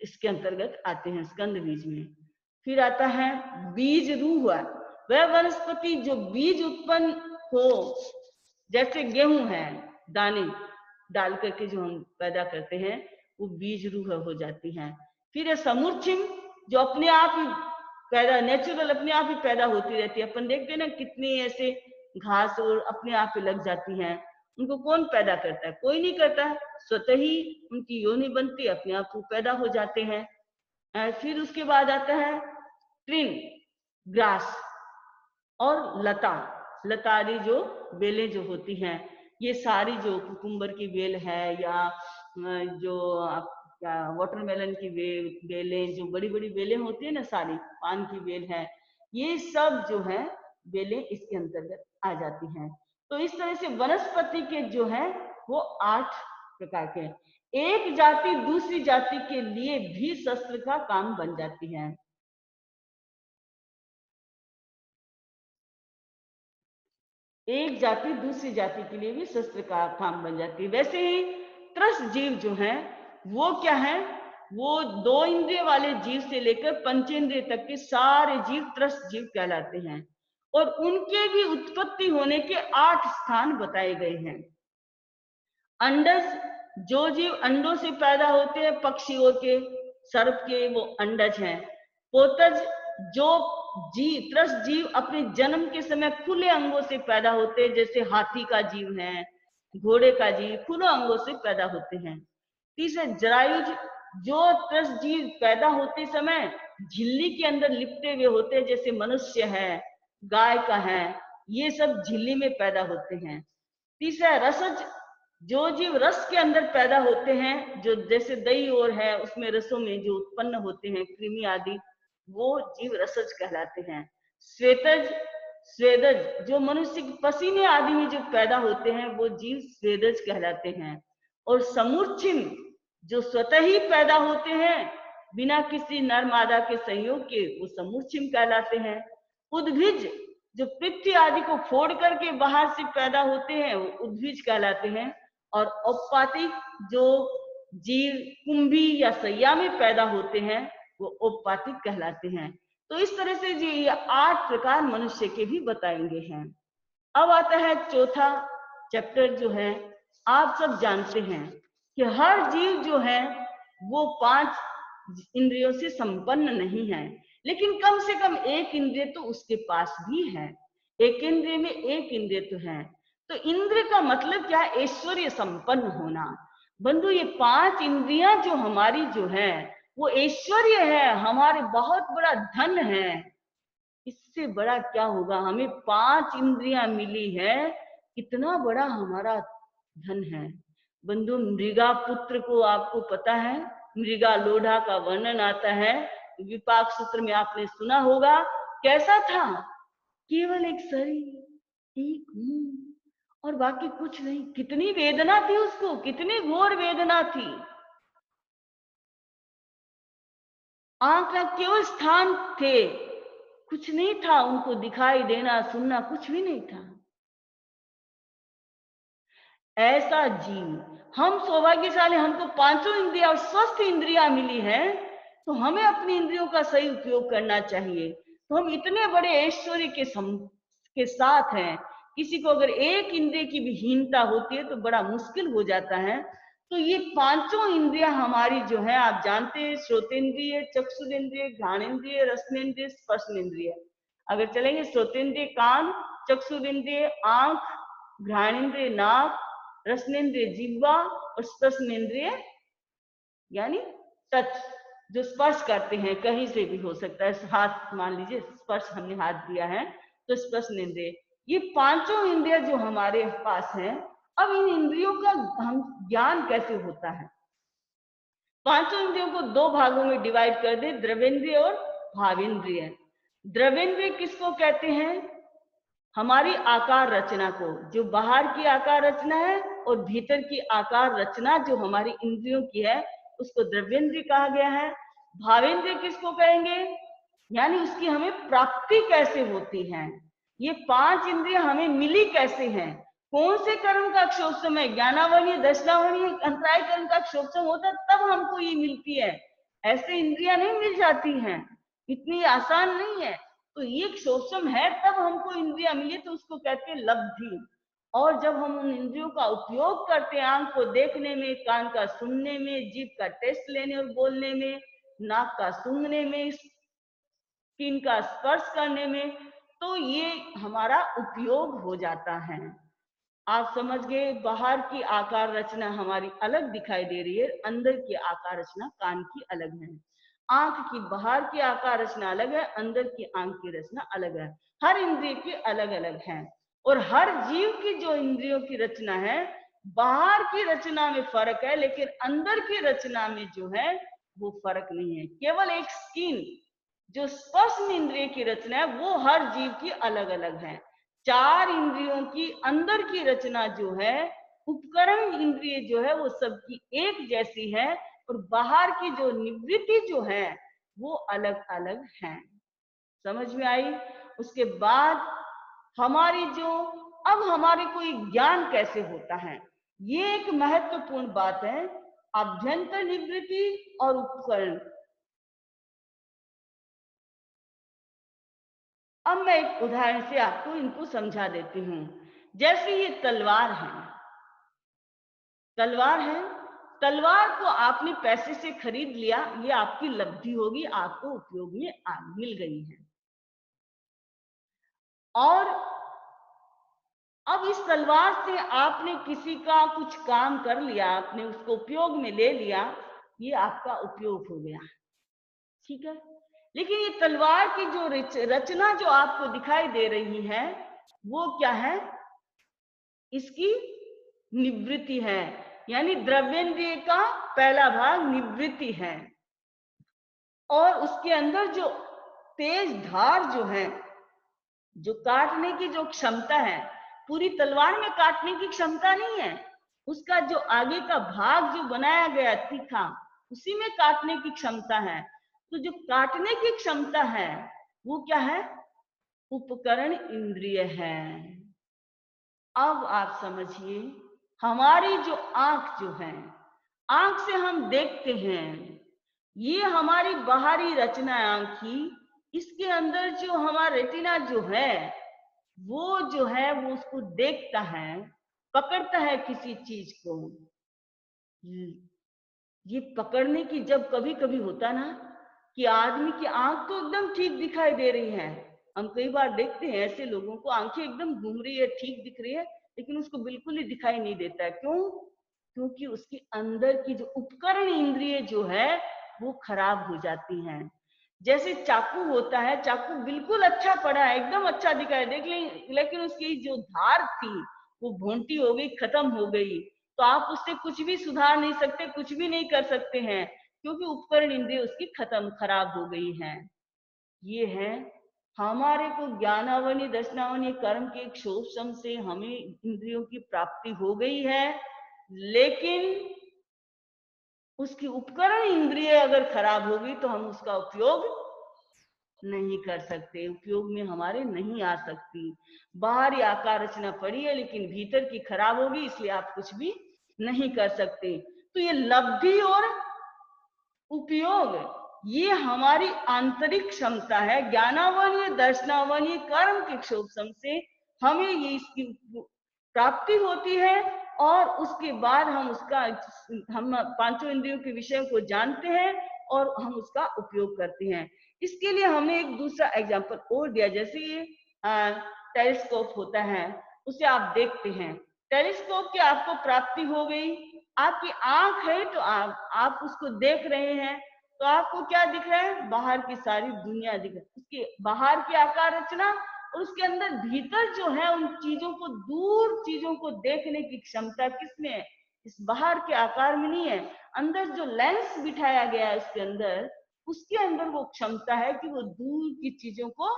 इसके अंतर्गत आते हैं स्कंद बीज में। फिर आता है बीज रूह, वह वनस्पति जो बीज उत्पन्न हो, जैसे गेहूं है, दाने डाल करके जो हम पैदा करते हैं वो बीज रूह हो जाती है। फिर है समुर्चिम, जो अपने आप ही पैदा, नेचुरल अपने आप ही पैदा होती रहती है। अपन देखते हैं ना कितनी ऐसे घास और अपने आप ही लग जाती हैं, उनको कौन पैदा करता है? कोई नहीं करता, स्वतः ही उनकी योनि बनती है, अपने आप वो पैदा हो जाते हैं। फिर उसके बाद आता है ट्रिन, ग्रास और लता, लतारी जो बेलें जो होती हैं, ये सारी जो कुकुम्बर की बेल है या जो आप वाटरमेलन की बेलें, जो बड़ी बड़ी बेलें होती है ना, सारी पान की बेल है, ये सब जो है बेलें इसके अंतर्गत आ जाती हैं। तो इस तरह से वनस्पति के जो है वो 8 प्रकार के हैं। एक जाति दूसरी जाति के लिए भी शस्त्र का काम बन जाती है। एक जाति दूसरी जाति के लिए भी शस्त्र का काम बन जाती है। वैसे ही त्रस जीव जो है वो क्या है, वो 2 इंद्रिय वाले जीव से लेकर पंचेंद्रिय तक के सारे जीव त्रस जीव कहलाते हैं। और उनके भी उत्पत्ति होने के 8 स्थान बताए गए हैं। अंडज, जो जीव अंडों से पैदा होते हैं, पक्षियों के, सर्प के, वो अंडज हैं। पोतज, जो जीव त्रस जीव अपने जन्म के समय खुले अंगों से पैदा होते हैं, जैसे हाथी का जीव है, घोड़े का जीव खुले अंगों से पैदा होते हैं। तीसरे जरायुज, जो त्रस जीव पैदा होते समय झिल्ली के अंदर लिपटे हुए होते हैं, जैसे मनुष्य है, गाय का है, ये सब झिल्ली में पैदा होते हैं। तीसरा रसज, जो जीव रस के अंदर पैदा होते हैं, जो जैसे दही और है उसमें रसों में जो उत्पन्न होते हैं कृमि आदि, वो जीव रसज कहलाते हैं। श्वेतज, स्वेदज, जो मनुष्य के पसीने आदि में जो पैदा होते हैं वो जीव स्वेदज कहलाते हैं। और समूर्छिम, जो स्वतः ही पैदा होते हैं बिना किसी नर मादा के संयोग के, वो समूर्छिम कहलाते हैं। उद्भिज, जो पृथ्वी आदि को फोड़ करके बाहर से पैदा होते हैं, वो उद्भिज कहलाते हैं। और औपपातिक, जो जीव कुंभी या सैया में पैदा होते हैं, वो औपपातिक कहलाते हैं। तो इस तरह से ये 8 प्रकार मनुष्य के भी बताएंगे हैं। अब आता है चौथा चैप्टर जो है, आप सब जानते हैं कि हर जीव जो है वो 5 इंद्रियों से संपन्न नहीं है, लेकिन कम से कम एक इंद्रिय तो उसके पास भी है। एक इंद्रिय में एक इंद्रिय तो है। तो इंद्रिय का मतलब क्या है? ऐश्वर्य संपन्न होना। बंधु, ये 5 इंद्रियां जो हमारी जो है वो ऐश्वर्य है, हमारे बहुत बड़ा धन है। इससे बड़ा क्या होगा? हमें 5 इंद्रियां मिली है, कितना बड़ा हमारा धन है। बंधु, मृगा पुत्र को आपको पता है, मृगा लोढ़ा का वर्णन आता है विपाक सूत्र में, आपने सुना होगा। कैसा था? केवल एक शरीर, एक मुंह और बाकी कुछ नहीं। कितनी वेदना थी उसको, कितनी घोर वेदना थी। आंख का केवल स्थान थे, कुछ नहीं था उनको दिखाई देना, सुनना कुछ भी नहीं था। ऐसा जीव, हम सौभाग्यशाली, हमको 5 इंद्रियां और स्वस्थ इंद्रियां मिली हैं, तो हमें अपनी इंद्रियों का सही उपयोग करना चाहिए। तो हम इतने बड़े ऐश्वर्य के साथ हैं। किसी को अगर एक इंद्रिय की भी हीनता होती है तो बड़ा मुश्किल हो जाता है। तो ये 5 इंद्रियां हमारी जो है, आप जानते हैं, श्रोतेंद्रिय, चक्षुरेंद्रिय, घ्राणेन्द्रिय, रसनेन्द्रिय, स्पर्शनेन्द्रिय। अगर चलेंगे, श्रोतेंद्रिय कान, चक्षुरेंद्रिय आंख, घ्राणेन्द्रिय नाक, रसनेन्द्रिय जिह्वा और स्पर्शनेन्द्रिय यानी टच, जो स्पर्श करते हैं, कहीं से भी हो सकता है। हाथ मान लीजिए, स्पर्श हमने हाथ दिया है तो स्पर्शनेन्द्रिय। ये 5 इंद्रिय जो हमारे पास है। अब इन इंद्रियों का हम ज्ञान कैसे होता है? 5 इंद्रियों को 2 भागों में डिवाइड कर दे, द्रवेंद्रिय और भावेंद्रिय। द्रवेंद्रिय किसको कहते हैं? हमारी आकार रचना को, जो बाहर की आकार रचना है और भीतर की आकार रचना जो हमारी इंद्रियों की है, उसको द्रव्येंद्रिय कहा गया है। भावेंद्रिय किसको कहेंगे? यानी उसकी हमें प्राप्ति कैसे होती है। ये 5 इंद्रिय हमें मिली कैसे हैं? कौन से कर्म का अक्षोपसम है? ज्ञानावरणीय, दर्शनावरणीय, अंतराय कर्म का अक्षोपसम होता है तब हमको ये मिलती है। ऐसे इंद्रियां नहीं मिल जाती हैं, इतनी आसान नहीं है। तो ये क्षोभसम है तब हमको इंद्रियां मिली, तो उसको कहते हैं लब्धि। और जब हम उन इंद्रियों का उपयोग करते हैं, आंख को देखने में, कान का सुनने में, जीभ का टेस्ट लेने और बोलने में, नाक का सूंघने में, स्किन का स्पर्श करने में, तो ये हमारा उपयोग हो जाता है। आप समझ गए? बाहर की आकार रचना हमारी अलग दिखाई दे रही है, अंदर की आकार रचना कान की अलग है। आंख की बाहर की आकार रचना अलग है, अंदर की आंख की रचना अलग है। हर इंद्रिय की अलग अलग है। और हर जीव की जो इंद्रियों की रचना है बाहर की रचना में फर्क है, लेकिन अंदर की रचना में जो है वो फर्क नहीं है। केवल एक स्किन जो स्पर्श इंद्रिय की रचना है वो हर जीव की अलग अलग है। चार इंद्रियों की अंदर की रचना जो है, उपकरण इंद्रिय जो है वो सबकी एक जैसी है, और बाहर की जो निवृत्ति जो है वो अलग अलग है। समझ में आई? उसके बाद हमारी जो, अब हमारे को ज्ञान कैसे होता है, ये एक महत्वपूर्ण बात है। अभ्यंतर निवृत्ति और उपकरण। अब मैं एक उदाहरण से आपको इनको समझा देती हूँ। जैसे ये तलवार है, तलवार है, तलवार को आपने पैसे से खरीद लिया, ये आपकी लब्धि होगी, आपको उपयोग में मिल गई है। और अब इस तलवार से आपने किसी का कुछ काम कर लिया, आपने उसको उपयोग में ले लिया, ये आपका उपयोग हो गया, ठीक है। लेकिन ये तलवार की जो रचना जो आपको दिखाई दे रही है वो क्या है? इसकी निवृत्ति है, यानी द्रव्येंद्रिय का पहला भाग निवृत्ति है। और उसके अंदर जो तेज धार जो है, जो काटने की जो क्षमता है, पूरी तलवार में काटने की क्षमता नहीं है, उसका जो आगे का भाग जो बनाया गया तीखा, उसी में काटने की क्षमता है। तो जो काटने की क्षमता है वो क्या है? उपकरण इंद्रिय है। अब आप समझिए, हमारी जो आंख जो है, आंख से हम देखते हैं, ये हमारी बाहरी रचना है आंख की। इसके अंदर जो हमारा रेटिना जो है वो जो है वो उसको देखता है, पकड़ता है किसी चीज को। ये पकड़ने की जब कभी कभी होता ना कि आदमी की आंख तो एकदम ठीक दिखाई दे रही है, हम कई बार देखते हैं ऐसे लोगों को आंखें एकदम घूम रही है, ठीक दिख रही है, लेकिन उसको बिल्कुल ही दिखाई नहीं देता है। क्यों? क्योंकि उसके अंदर की जो उपकरण इंद्रिय जो है वो खराब हो जाती हैं। जैसे चाकू होता है, चाकू बिल्कुल अच्छा पड़ा है, एकदम अच्छा दिखाई देख लेकिन उसकी जो धार थी वो भोंटी हो गई, खत्म हो गई, तो आप उससे कुछ भी सुधार नहीं सकते, कुछ भी नहीं कर सकते हैं, क्योंकि उपकरण इंद्रिय उसकी खत्म खराब हो गई है। ये है हमारे को ज्ञानावनी दर्शनावनी कर्म के एक शोषण से हमें इंद्रियों की प्राप्ति हो गई है, लेकिन उसकी उपकरण इंद्रिय अगर खराब होगी तो हम उसका उपयोग नहीं कर सकते, उपयोग में हमारे नहीं आ सकती। बाहरी आकार रचना पड़ी है लेकिन भीतर की खराब होगी, इसलिए आप कुछ भी नहीं कर सकते। तो ये लब्धि और उपयोग, ये हमारी आंतरिक क्षमता है। ज्ञानावनीय दर्शनावनीय कर्म के शोषण से हमें ये इसकी प्राप्ति होती है, और उसके बाद हम पांचों इंद्रियों के विषय को जानते हैं और हम उसका उपयोग करते हैं। इसके लिए हमने एक दूसरा एग्जाम्पल और दिया, जैसे ये टेलीस्कोप होता है, उसे आप देखते हैं, टेलीस्कोप की आपको प्राप्ति हो गई, आपकी आंख है तो आप उसको देख रहे हैं, तो आपको क्या दिख रहा है? बाहर की सारी दुनिया दिख रही है, उसके बाहर की आकार रचना, और उसके अंदर भीतर जो है उन चीजों को, दूर चीजों को देखने की क्षमता किसमें है? इस बाहर के आकार में नहीं है, अंदर जो लेंस बिठाया गया है उसके अंदर, उसके अंदर वो क्षमता है कि वो दूर की चीजों को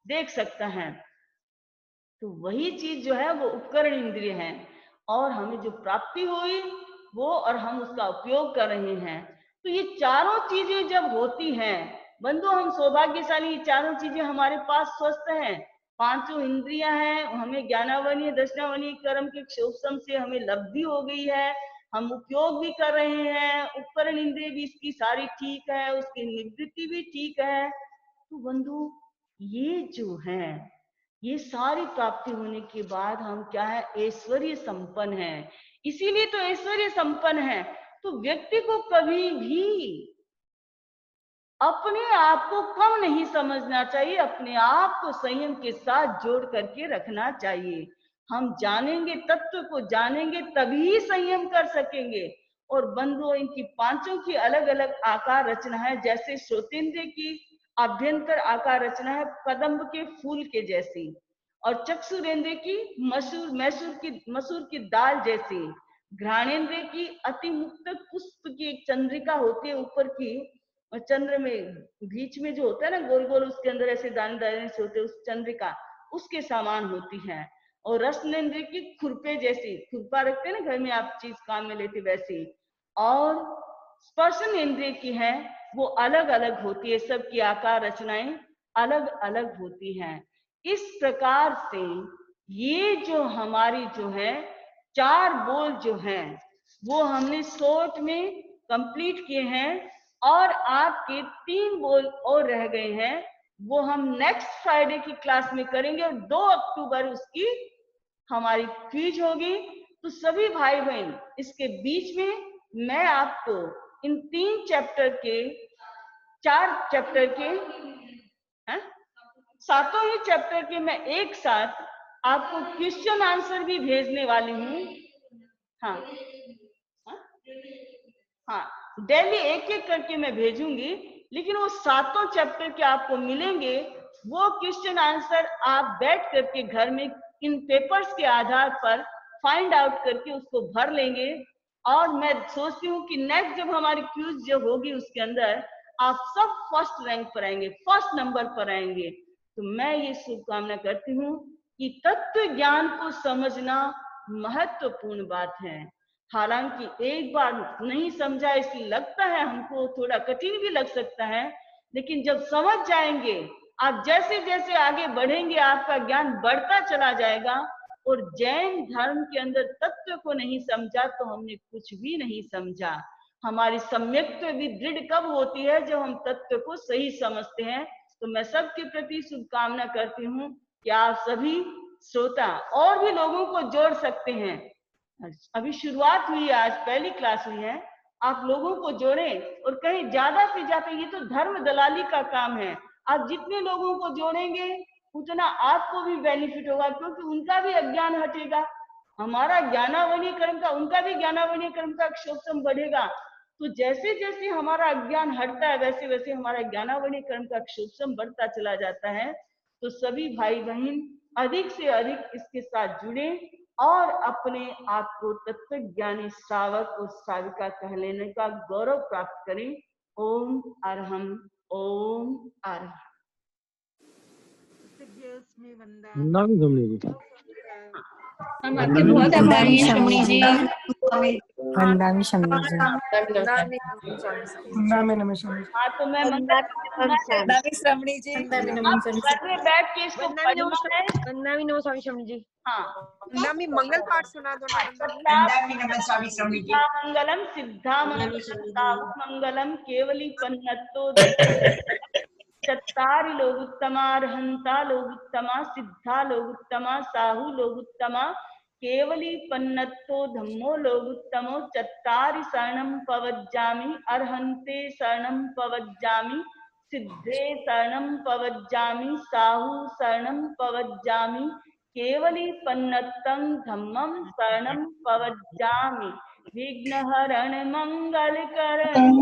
देख सकता है। तो वही चीज जो है वो उपकरण इंद्रिय है, और हमें जो प्राप्ति हुई वो, और हम उसका उपयोग कर रहे हैं। तो ये चारों चीजें जब होती हैं बंधु, हम सौभाग्यशाली, ये चारों चीजें हमारे पास स्वस्थ हैं, पांचों इंद्रियां हैं, हमें ज्ञानावनीय दर्शनावनीय कर्म के शोषण से हमें लब्धि हो गई है, हम उपयोग भी कर रहे हैं, उपकरण इंद्रिय भी इसकी सारी ठीक है, उसकी निवृत्ति भी ठीक है। तो बंधु, ये जो है, ये सारी प्राप्ति होने के बाद हम क्या है? ऐश्वर्य संपन्न है। इसीलिए तो ऐश्वर्य संपन्न है। तो व्यक्ति को कभी भी अपने आप को कम नहीं समझना चाहिए, अपने आप को संयम के साथ जोड़ करके रखना चाहिए। हम जानेंगे, तत्व को जानेंगे, तभी संयम कर सकेंगे। और बंधुओं, इनकी पांचों की अलग अलग आकार रचना है। जैसे श्रोतेंद्र की अभ्यंतर आकार रचना है कदम्ब के फूल के जैसी, और चक्षुरेंद्रिय की मसूर की दाल जैसी, घ्राणेंद्रिय की अति मुक्त पुष्प की एक चंद्रिका होती है ऊपर की, और चंद्र में बीच में जो होता है ना गोल गोल, उसके अंदर ऐसे दाने दाने से होते हैं, उस चंद्रिका उसके समान होती है। और रसनेंद्रिय की खुरपे जैसी, खुरपा रखते हैं ना घर में आप चीज काम में लेते वैसी। और स्पर्शन इंद्रिय की है, वो अलग अलग होती है, सबकी आकार रचनाएं अलग अलग होती हैं। इस प्रकार से ये जो हमारी जो है 4 बोल जो हैं वो हमने शॉर्ट में कंप्लीट किए हैं, और आपके 3 बोल और रह गए हैं, वो हम नेक्स्ट फ्राइडे की क्लास में करेंगे, और 2 अक्टूबर उसकी हमारी क्विज होगी। तो सभी भाई बहन, इसके बीच में मैं आपको इन 3 चैप्टर के 4 चैप्टर के सातों ही चैप्टर के मैं एक साथ आपको क्वेश्चन आंसर भी भेजने वाली हूँ। हाँ हाँ, डेली एक एक करके मैं भेजूंगी, लेकिन वो सातों चैप्टर के आपको मिलेंगे। वो क्वेश्चन आंसर आप बैठ करके घर में इन पेपर्स के आधार पर फाइंड आउट करके उसको भर लेंगे। और मैं सोचती हूँ कि नेक्स्ट जब हमारी क्विज जो होगी उसके अंदर आप सब फर्स्ट रैंक पर आएंगे, फर्स्ट नंबर पर आएंगे। तो मैं ये शुभकामना करती हूँ कि तत्व ज्ञान को समझना महत्वपूर्ण बात है। हालांकि एक बार नहीं समझा इसलिए लगता है हमको थोड़ा कठिन भी लग सकता है, लेकिन जब समझ जाएंगे, आप जैसे जैसे आगे बढ़ेंगे आपका ज्ञान बढ़ता चला जाएगा। और जैन धर्म के अंदर तत्व को नहीं समझा तो हमने कुछ भी नहीं समझा। हमारी सम्यक्त्व भी दृढ़ कब होती है, जब हम तत्व को सही समझते हैं। तो मैं सबके प्रति शुभकामना करती हूँ कि आप सभी श्रोता और भी लोगों को जोड़ सकते हैं। अभी शुरुआत हुई है, आज पहली क्लास हुई है, आप लोगों को जोड़ें और कहीं ज्यादा से ज्यादा, ये तो धर्म दलाली का काम है, आप जितने लोगों को जोड़ेंगे उतना आपको भी बेनिफिट होगा, क्योंकि उनका भी अज्ञान हटेगा, हमारा ज्ञानावनीय कर्म का, उनका भी ज्ञानावनीय कर्म का अक्षोभम बढ़ेगा। तो जैसे जैसे हमारा अज्ञान हटता है वैसे वैसे हमारा ज्ञानावनीय कर्म का अक्षोभम बढ़ता चला जाता है। तो सभी भाई बहन अधिक से अधिक इसके साथ जुड़े और अपने आप को तत्व ज्ञानी श्रावक और श्राविका कह लेने का गौरव प्राप्त करें। ओम अरहम, ओम अरहम।
वंदना भी समझी जी।
हम आपके बहुत आभारी हैं शम्मी जी।
वंदना भी शम्मी जी।
हाँ, तो मैं
श्रवणी जी
घर में बैठ के इसको पढ़ना है।
वंदना भी नमः शम्मी जी।
हाँ,
नमी मंगल पाठ सुना दो ना।
मंगलम सिद्धा मंगलम केवली पन्नतो चत्तारि लोगुत्तमा अर्हंता लोगुत्तमा सिद्धा लोगुत्तमा साहु लोगुत्तमा केवली पन्नतो धम्मो लोगुत्तमो चत्तारि शरणं पवज्जामि अर्हन्ते शरणं पवज्जामि सिद्धे शरणं पवज्जामि साहु शरणं पवज्जामि केवली पन्नतं धम्मं शरणं पवज्जामि विघ्नहरण मंगलकरण